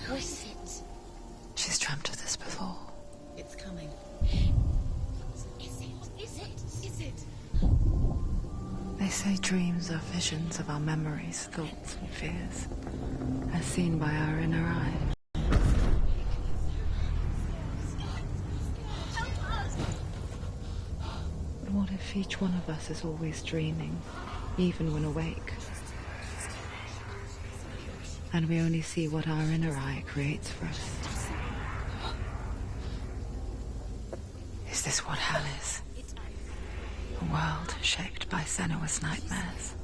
Who is it? She's dreamt of this before. It's coming. Is it? They say dreams are visions of our memories, thoughts and fears, as seen by our inner eye. But what if each one of us is always dreaming, even when awake? And we only see what our inner eye creates for us. Is this what hell is? A world shaped by Senua's nightmares.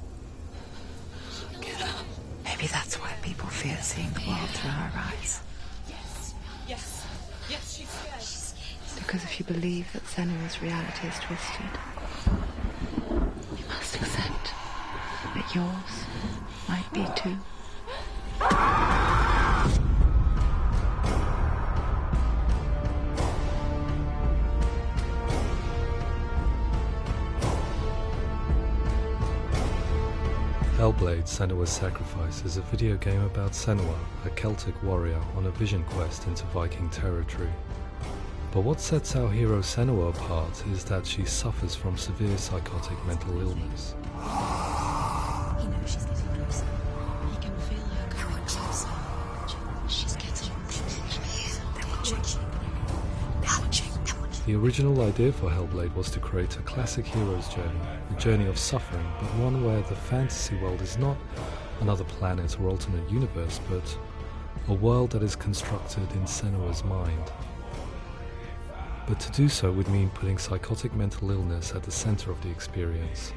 Maybe that's why people fear seeing the world through our eyes. Yes, she's scared. Because if you believe that Senua's reality is twisted, you must accept that yours might be too. Hellblade: Senua's Sacrifice is a video game about Senua, a Celtic warrior on a vision quest into Viking territory. But what sets our hero Senua apart is that she suffers from severe psychotic mental illness. He knows she's getting closer. He can feel her coming closer. She's getting closer. They're watching. The original idea for Hellblade was to create a classic hero's journey, a journey of suffering, but one where the fantasy world is not another planet or alternate universe, but a world that is constructed in Senua's mind. But to do so would mean putting psychotic mental illness at the center of the experience,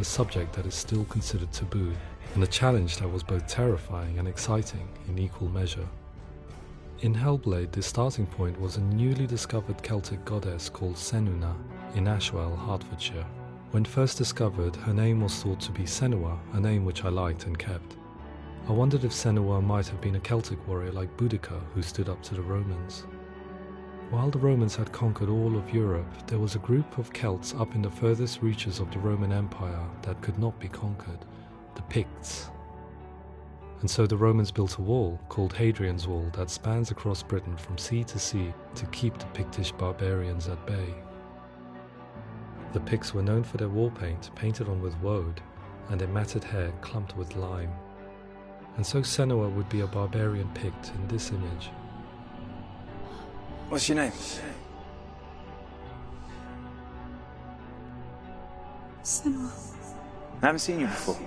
a subject that is still considered taboo, and a challenge that was both terrifying and exciting in equal measure. In Hellblade, the starting point was a newly discovered Celtic goddess called Senua in Ashwell, Hertfordshire. When first discovered, her name was thought to be Senua, a name which I liked and kept. I wondered if Senua might have been a Celtic warrior like Boudica who stood up to the Romans. While the Romans had conquered all of Europe, there was a group of Celts up in the furthest reaches of the Roman Empire that could not be conquered, the Picts. And so the Romans built a wall, called Hadrian's Wall, that spans across Britain from sea to sea to keep the Pictish barbarians at bay. The Picts were known for their war paint, painted on with woad, and their matted hair clumped with lime. And so Senua would be a barbarian Pict in this image. What's your name? Senua. I haven't seen you before.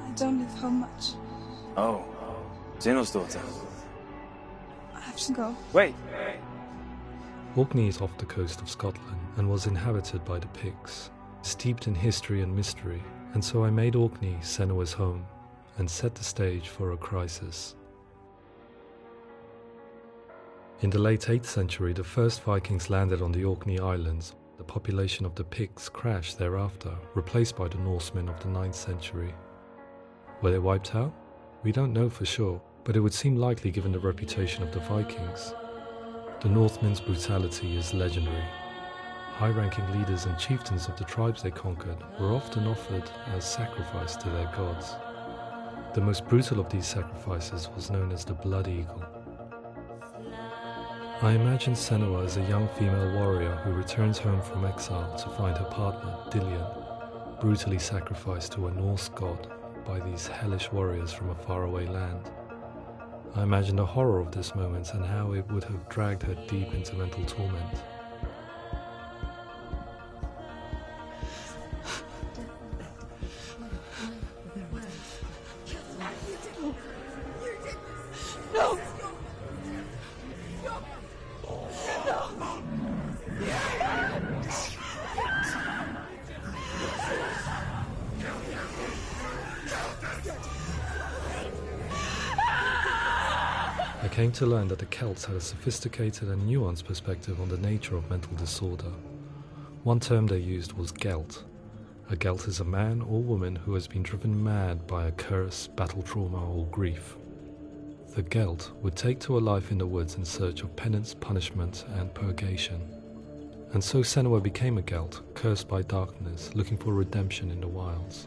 I don't live home much. Oh, Zeno's daughter. I have to go. Wait! Orkney is off the coast of Scotland and was inhabited by the Picts, steeped in history and mystery, and so I made Orkney Senua's home and set the stage for a crisis. In the late 8th century, the first Vikings landed on the Orkney Islands. The population of the Picts crashed thereafter, replaced by the Norsemen of the 9th century. Were they wiped out? We don't know for sure, but it would seem likely given the reputation of the Vikings. The Northmen's brutality is legendary. High-ranking leaders and chieftains of the tribes they conquered were often offered as sacrifice to their gods. The most brutal of these sacrifices was known as the Blood Eagle. I imagine Senua as a young female warrior who returns home from exile to find her partner, Dillion, brutally sacrificed to a Norse god by these hellish warriors from a faraway land. I imagine the horror of this moment and how it would have dragged her deep into mental torment. No! I came to learn that the Celts had a sophisticated and nuanced perspective on the nature of mental disorder. One term they used was gelt. A gelt is a man or woman who has been driven mad by a curse, battle trauma, or grief. The gelt would take to a life in the woods in search of penance, punishment, and purgation. And so Senua became a gelt, cursed by darkness, looking for redemption in the wilds.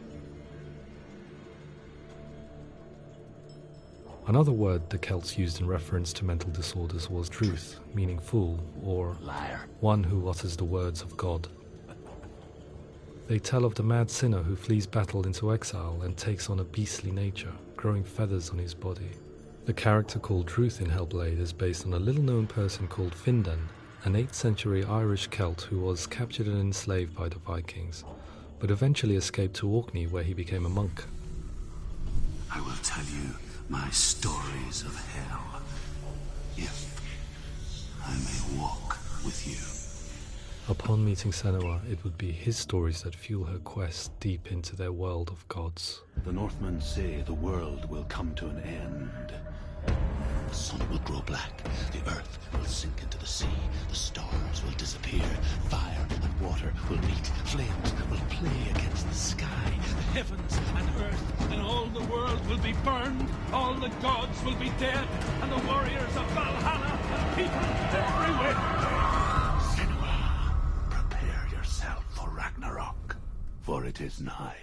Another word the Celts used in reference to mental disorders was druth, meaning fool, or liar, one who utters the words of God. They tell of the mad sinner who flees battle into exile and takes on a beastly nature, growing feathers on his body. The character called Druth in Hellblade is based on a little-known person called Findan, an 8th century Irish Celt who was captured and enslaved by the Vikings, but eventually escaped to Orkney where he became a monk. I will tell you my stories of hell, if I may walk with you. Upon meeting Senua, it would be his stories that fuel her quest deep into their world of gods. The Northmen say the world will come to an end. The sun will grow black, the earth will sink into the sea, the stars will disappear, fire and water will meet, flames will play against the sky. The heavens and earth and all the world will be burned, all the gods will be dead, and the warriors of Valhalla and people everywhere. Senua, prepare yourself for Ragnarok, for it is nigh.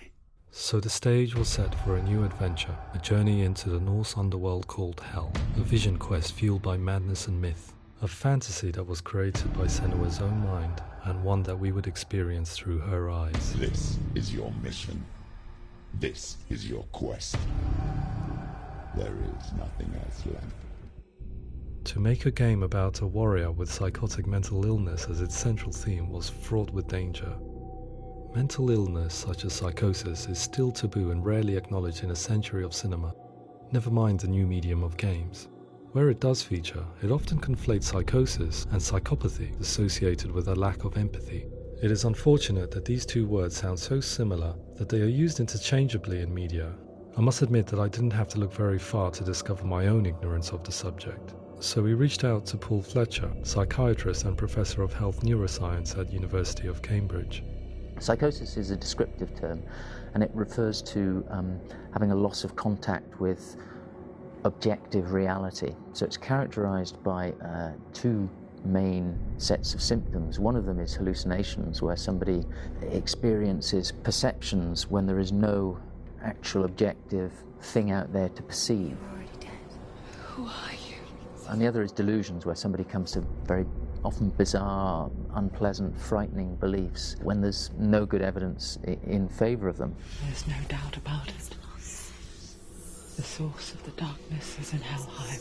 So the stage was set for a new adventure, a journey into the Norse underworld called Hell, a vision quest fueled by madness and myth, a fantasy that was created by Senua's own mind, and one that we would experience through her eyes. This is your mission. This is your quest. There is nothing else left. To make a game about a warrior with psychotic mental illness as its central theme was fraught with danger. Mental illness, such as psychosis, is still taboo and rarely acknowledged in a century of cinema, never mind the new medium of games. Where it does feature, it often conflates psychosis and psychopathy associated with a lack of empathy. It is unfortunate that these two words sound so similar that they are used interchangeably in media. I must admit that I didn't have to look very far to discover my own ignorance of the subject. So we reached out to Paul Fletcher, psychiatrist and professor of health neuroscience at University of Cambridge. Psychosis is a descriptive term, and it refers to having a loss of contact with objective reality. So it's characterized by two main sets of symptoms. One of them is hallucinations, where somebody experiences perceptions when there is no actual objective thing out there to perceive. You're already dead. Who are you? And the other is delusions, where somebody comes to very often bizarre, unpleasant, frightening beliefs when there's no good evidence in favour of them. There's no doubt about it. The source of the darkness is in Helheim.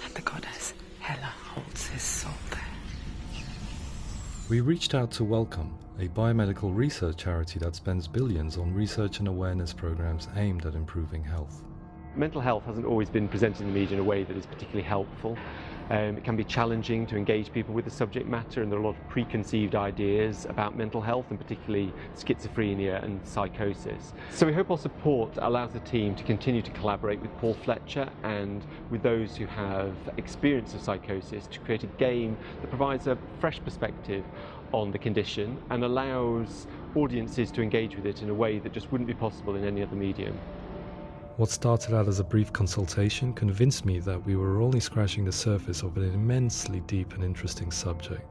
And the goddess Hela holds his soul there. We reached out to Welcome, a biomedical research charity that spends billions on research and awareness programs aimed at improving health. Mental health hasn't always been presented in the media in a way that is particularly helpful. It can be challenging to engage people with the subject matter, and there are a lot of preconceived ideas about mental health, and particularly schizophrenia and psychosis. So we hope our support allows the team to continue to collaborate with Paul Fletcher and with those who have experience of psychosis to create a game that provides a fresh perspective on the condition and allows audiences to engage with it in a way that just wouldn't be possible in any other medium. What started out as a brief consultation convinced me that we were only scratching the surface of an immensely deep and interesting subject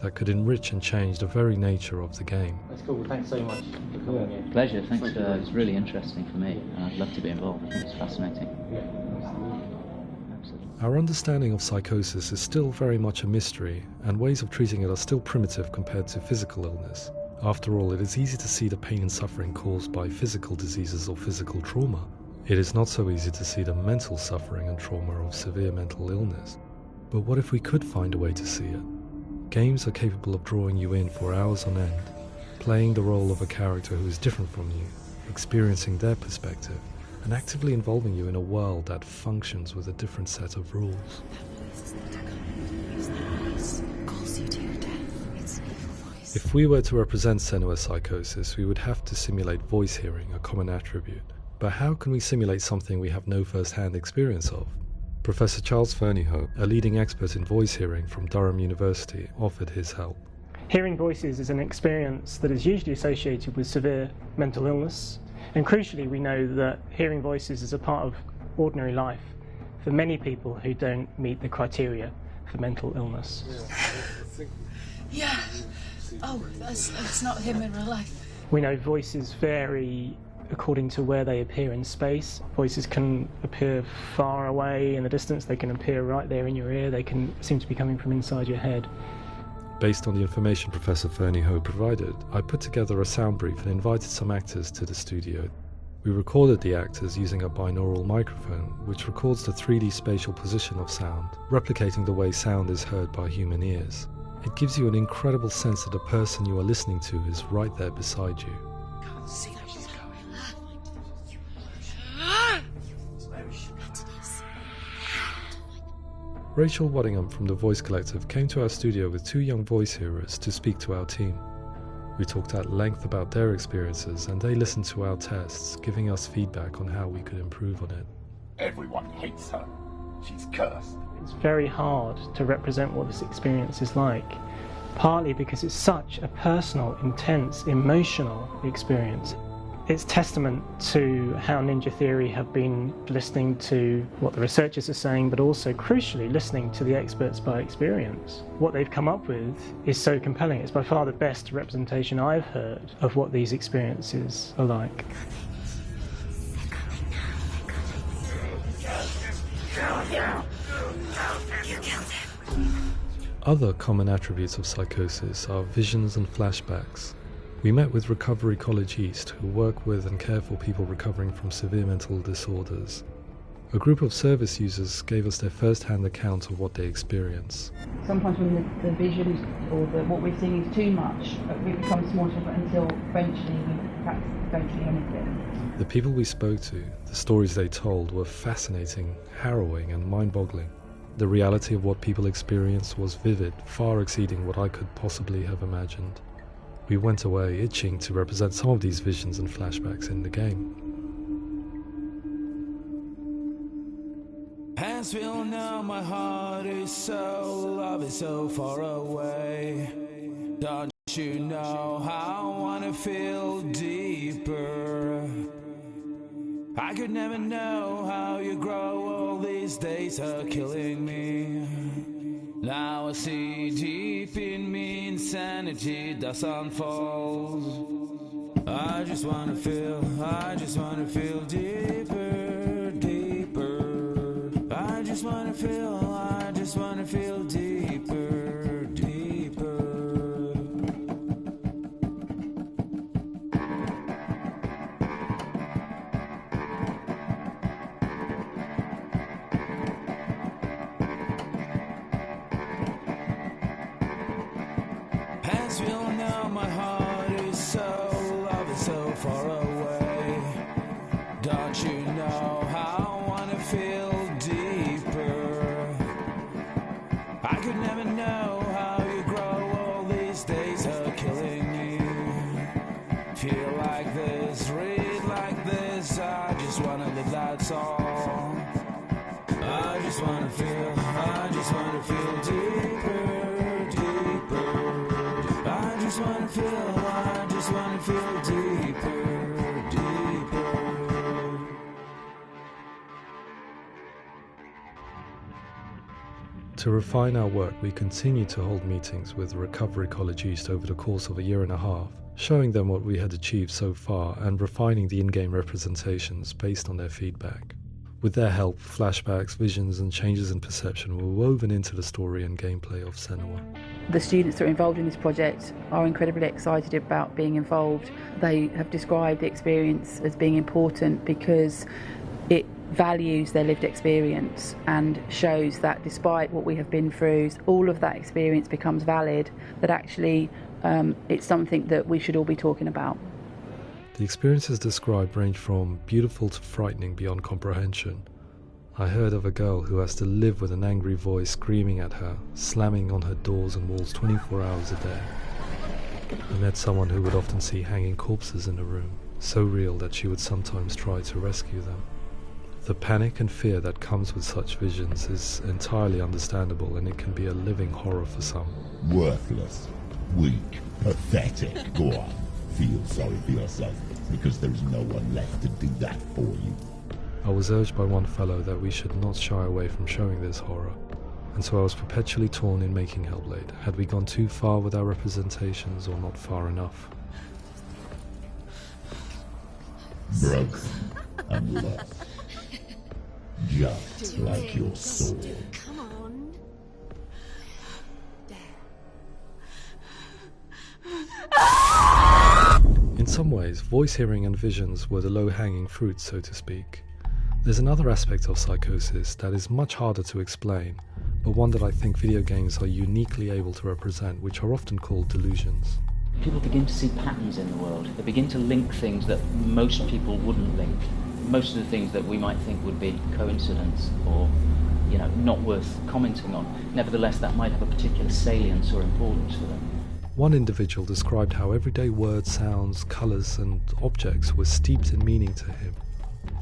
that could enrich and change the very nature of the game. That's cool. Thanks so much for coming here. Pleasure. Thanks for that. It's really interesting for me, and I'd love to be involved. I think it's fascinating. Our understanding of psychosis is still very much a mystery, and ways of treating it are still primitive compared to physical illness. After all, it is easy to see the pain and suffering caused by physical diseases or physical trauma. It is not so easy to see the mental suffering and trauma of severe mental illness. But what if we could find a way to see it? Games are capable of drawing you in for hours on end, playing the role of a character who is different from you, experiencing their perspective, and actively involving you in a world that functions with a different set of rules. If we were to represent Senua psychosis, we would have to simulate voice hearing, a common attribute. But how can we simulate something we have no first-hand experience of? Professor Charles Fernyhough, a leading expert in voice hearing from Durham University, offered his help. Hearing voices is an experience that is usually associated with severe mental illness, and crucially we know that hearing voices is a part of ordinary life for many people who don't meet the criteria for mental illness. Yeah. Oh, that's not him in real life. We know voices vary according to where they appear in space. Voices can appear far away in the distance, they can appear right there in your ear, they can seem to be coming from inside your head. Based on the information Professor Fernyhough provided, I put together a sound brief and invited some actors to the studio. We recorded the actors using a binaural microphone, which records the 3D spatial position of sound, replicating the way sound is heard by human ears. It gives you an incredible sense that the person you are listening to is right there beside you. Can't see where she's going. Rachel Waddingham from the Voice Collective came to our studio with 2 young voice hearers to speak to our team. We talked at length about their experiences, and they listened to our tests, giving us feedback on how we could improve on it. Everyone hates her. She's cursed. It's very hard to represent what this experience is like, partly because it's such a personal, intense, emotional experience. It's testament to how Ninja Theory have been listening to what the researchers are saying, but also, crucially, listening to the experts by experience. What they've come up with is so compelling. It's by far the best representation I've heard of what these experiences are like. Other common attributes of psychosis are visions and flashbacks. We met with Recovery College East, who work with and care for people recovering from severe mental disorders. A group of service users gave us their first-hand account of what they experience. Sometimes when the visions or what we're seeing is too much, it becomes more difficult until eventually we perhaps don't see anything. The people we spoke to, the stories they told, were fascinating, harrowing and mind-boggling. The reality of what people experienced was vivid, far exceeding what I could possibly have imagined. We went away itching to represent some of these visions and flashbacks in the game. As we all know, my heart is so, love is so far away. Don't you know how I wanna feel deeper? I could never know how you grow, all these days are killing me. Now I see deep in me insanity does unfold. I just wanna feel deeper, deeper. I just wanna feel deeper. feel like this, read like this. I just wanna live, that's all. I just wanna feel deeper, deeper. I just wanna feel deeper, deeper. To refine our work, we continue to hold meetings with Recovery College East over the course of a year and a half, showing them what we had achieved so far and refining the in-game representations based on their feedback. With their help, flashbacks, visions and changes in perception were woven into the story and gameplay of Senua. The students that are involved in this project are incredibly excited about being involved. They have described the experience as being important because it values their lived experience and shows that despite what we have been through, all of that experience becomes valid, that actually it's something that we should all be talking about. The experiences described range from beautiful to frightening beyond comprehension. I heard of a girl who has to live with an angry voice screaming at her, slamming on her doors and walls 24 hours a day. I met someone who would often see hanging corpses in a room, so real that she would sometimes try to rescue them. The panic and fear that comes with such visions is entirely understandable, and it can be a living horror for some. Worthless, weak, pathetic. Go on, feel sorry for yourself, because there's no one left to do that for you. I was urged by one fellow that we should not shy away from showing this horror, and so I was perpetually torn in making Hellblade. Had we gone too far with our representations or not far enough? Broken and lost. Just like your soul. Come on. In some ways, voice hearing and visions were the low-hanging fruit, so to speak. There's another aspect of psychosis that is much harder to explain, but one that I think video games are uniquely able to represent, which are often called delusions. People begin to see patterns in the world. They begin to link things that most people wouldn't link. Most of the things that we might think would be coincidence or, not worth commenting on. Nevertheless, that might have a particular salience or importance for them. One individual described how everyday words, sounds, colours and objects were steeped in meaning to him,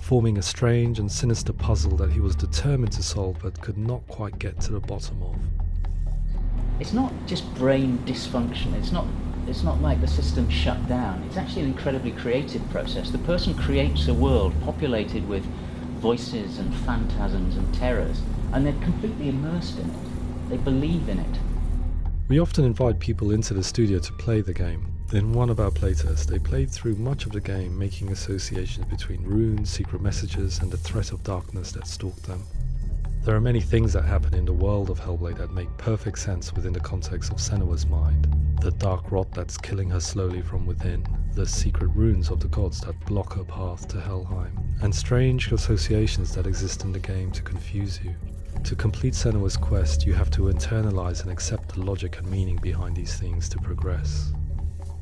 forming a strange and sinister puzzle that he was determined to solve but could not quite get to the bottom of. It's not just brain dysfunction. It's not like the system shut down. It's actually an incredibly creative process. The person creates a world populated with voices and phantasms and terrors, and they're completely immersed in it. They believe in it. We often invite people into the studio to play the game. In one of our playtests, they played through much of the game, making associations between runes, secret messages, and the threat of darkness that stalked them. There are many things that happen in the world of Hellblade that make perfect sense within the context of Senua's mind. The dark rot that's killing her slowly from within, the secret runes of the gods that block her path to Helheim, and strange associations that exist in the game to confuse you. To complete Senua's quest, you have to internalize and accept the logic and meaning behind these things to progress.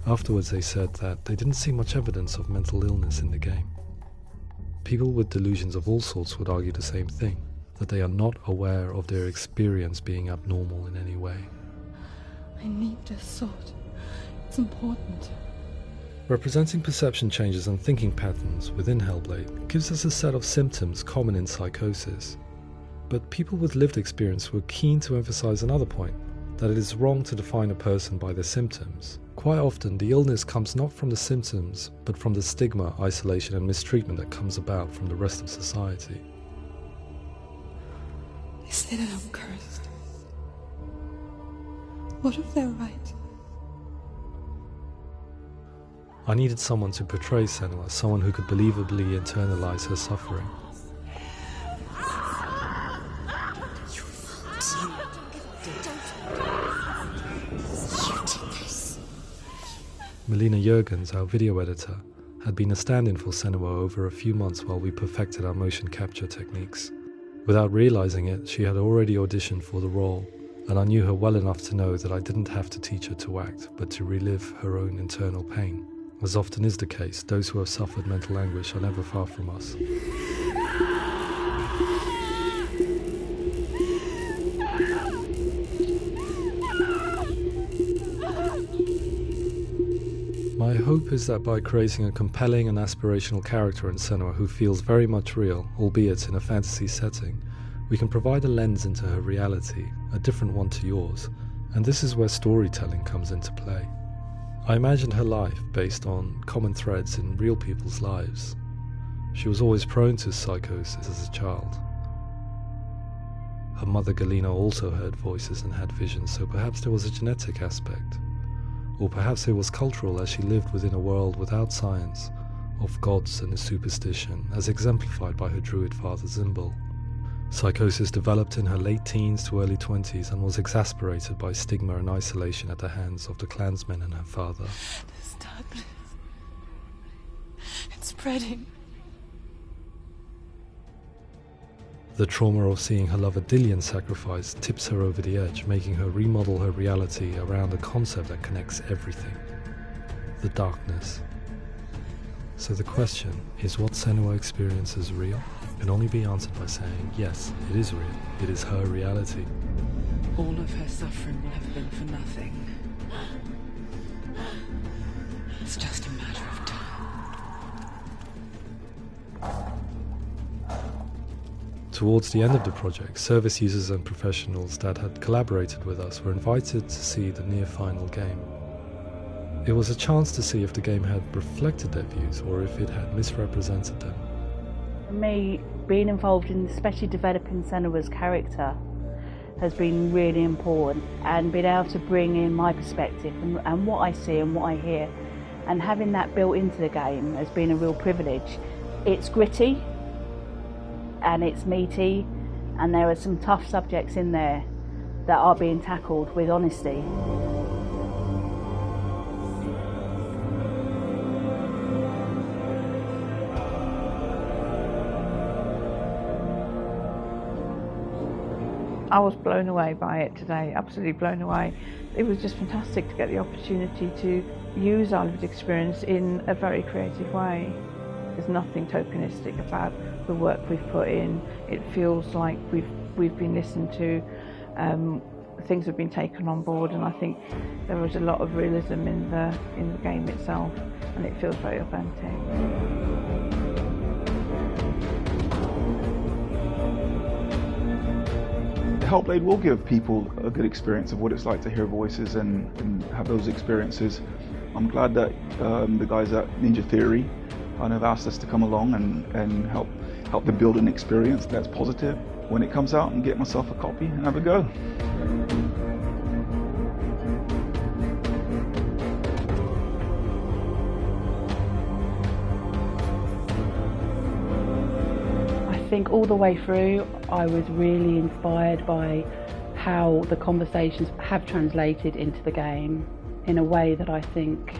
Afterwards, they said that they didn't see much evidence of mental illness in the game. People with delusions of all sorts would argue the same thing, that they are not aware of their experience being abnormal in any way. I need this sword. It's important. Representing perception changes and thinking patterns within Hellblade gives us a set of symptoms common in psychosis. But people with lived experience were keen to emphasize another point, that it is wrong to define a person by their symptoms. Quite often, the illness comes not from the symptoms, but from the stigma, isolation and mistreatment that comes about from the rest of society. They say that I'm cursed. What if they're right? I needed someone to portray Senua, someone who could believably internalize her suffering. Melina Jurgens, our video editor, had been a stand-in for Senua over a few months while we perfected our motion capture techniques. Without realizing it, she had already auditioned for the role, and I knew her well enough to know that I didn't have to teach her to act, but to relive her own internal pain. As often is the case, those who have suffered mental anguish are never far from us. My hope is that by creating a compelling and aspirational character in Senua who feels very much real, albeit in a fantasy setting, we can provide a lens into her reality, a different one to yours, and this is where storytelling comes into play. I imagined her life based on common threads in real people's lives. She was always prone to psychosis as a child. Her mother Galina also heard voices and had visions, so perhaps there was a genetic aspect. Or perhaps it was cultural, as she lived within a world without science, of gods and a superstition, as exemplified by her druid father Zimbal. Psychosis developed in her late teens to early 20s and was exacerbated by stigma and isolation at the hands of the clansmen and her father. This darkness. It's spreading. The trauma of seeing her lover Dillian sacrificed tips her over the edge, making her remodel her reality around a concept that connects everything: the darkness. So the question is, what Senua experiences real? Can only be answered by saying, yes, it is real. It is her reality. All of her suffering will have been for nothing. It's just a matter of time. Towards the end of the project, service users and professionals that had collaborated with us were invited to see the near-final game. It was a chance to see if the game had reflected their views or if it had misrepresented them. For me, being involved in especially developing Senua's character has been really important, and being able to bring in my perspective and what I see and what I hear, and having that built into the game has been a real privilege. It's gritty and it's meaty, and there are some tough subjects in there that are being tackled with honesty. I was blown away by it today, absolutely blown away. It was just fantastic to get the opportunity to use our lived experience in a very creative way. There's nothing tokenistic about the work we've put in. It feels like we've been listened to, things have been taken on board, and I think there was a lot of realism in the game itself, and it feels very authentic. Hellblade will give people a good experience of what it's like to hear voices and have those experiences. I'm glad that the guys at Ninja Theory kind of asked us to come along and help them build an experience that's positive when it comes out, and get myself a copy and have a go. I think all the way through I was really inspired by how the conversations have translated into the game in a way that I think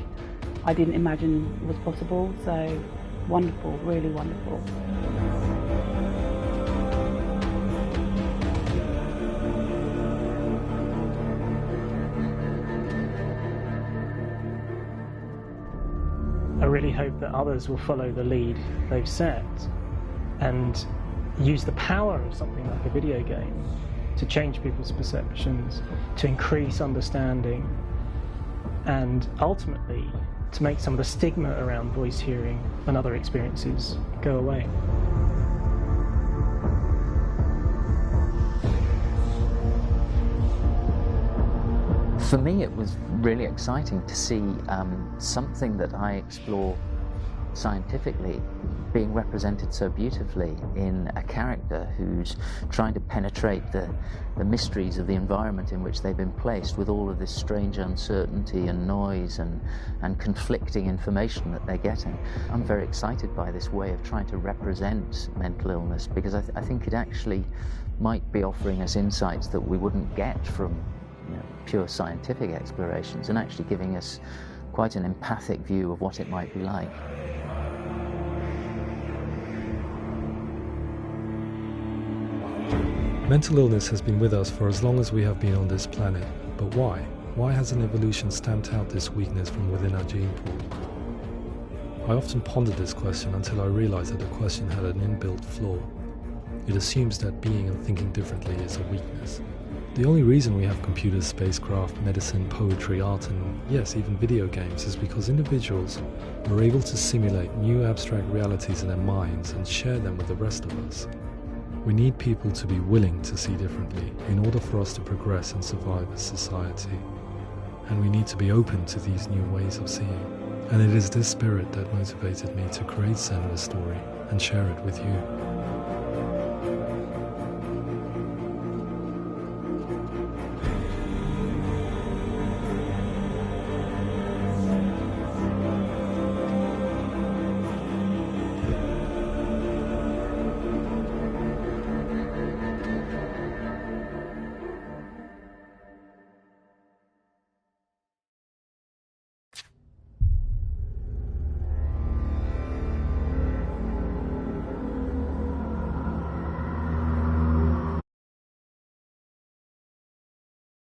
I didn't imagine was possible. So wonderful, really wonderful. I really hope that others will follow the lead they've set and use the power of something like a video game to change people's perceptions, to increase understanding, and ultimately to make some of the stigma around voice hearing and other experiences go away. For me, it was really exciting to see something that I explore scientifically being represented so beautifully in a character who's trying to penetrate the mysteries of the environment in which they've been placed, with all of this strange uncertainty and noise and conflicting information that they're getting. I'm very excited by this way of trying to represent mental illness, because I think it actually might be offering us insights that we wouldn't get from pure scientific explorations, and actually giving us quite an empathic view of what it might be like. Mental illness has been with us for as long as we have been on this planet, but why? Why hasn't evolution stamped out this weakness from within our gene pool? I often pondered this question until I realized that the question had an inbuilt flaw. It assumes that being and thinking differently is a weakness. The only reason we have computers, spacecraft, medicine, poetry, art, and yes, even video games is because individuals are able to simulate new abstract realities in their minds and share them with the rest of us. We need people to be willing to see differently in order for us to progress and survive as society. And we need to be open to these new ways of seeing. And it is this spirit that motivated me to create Senua's story and share it with you.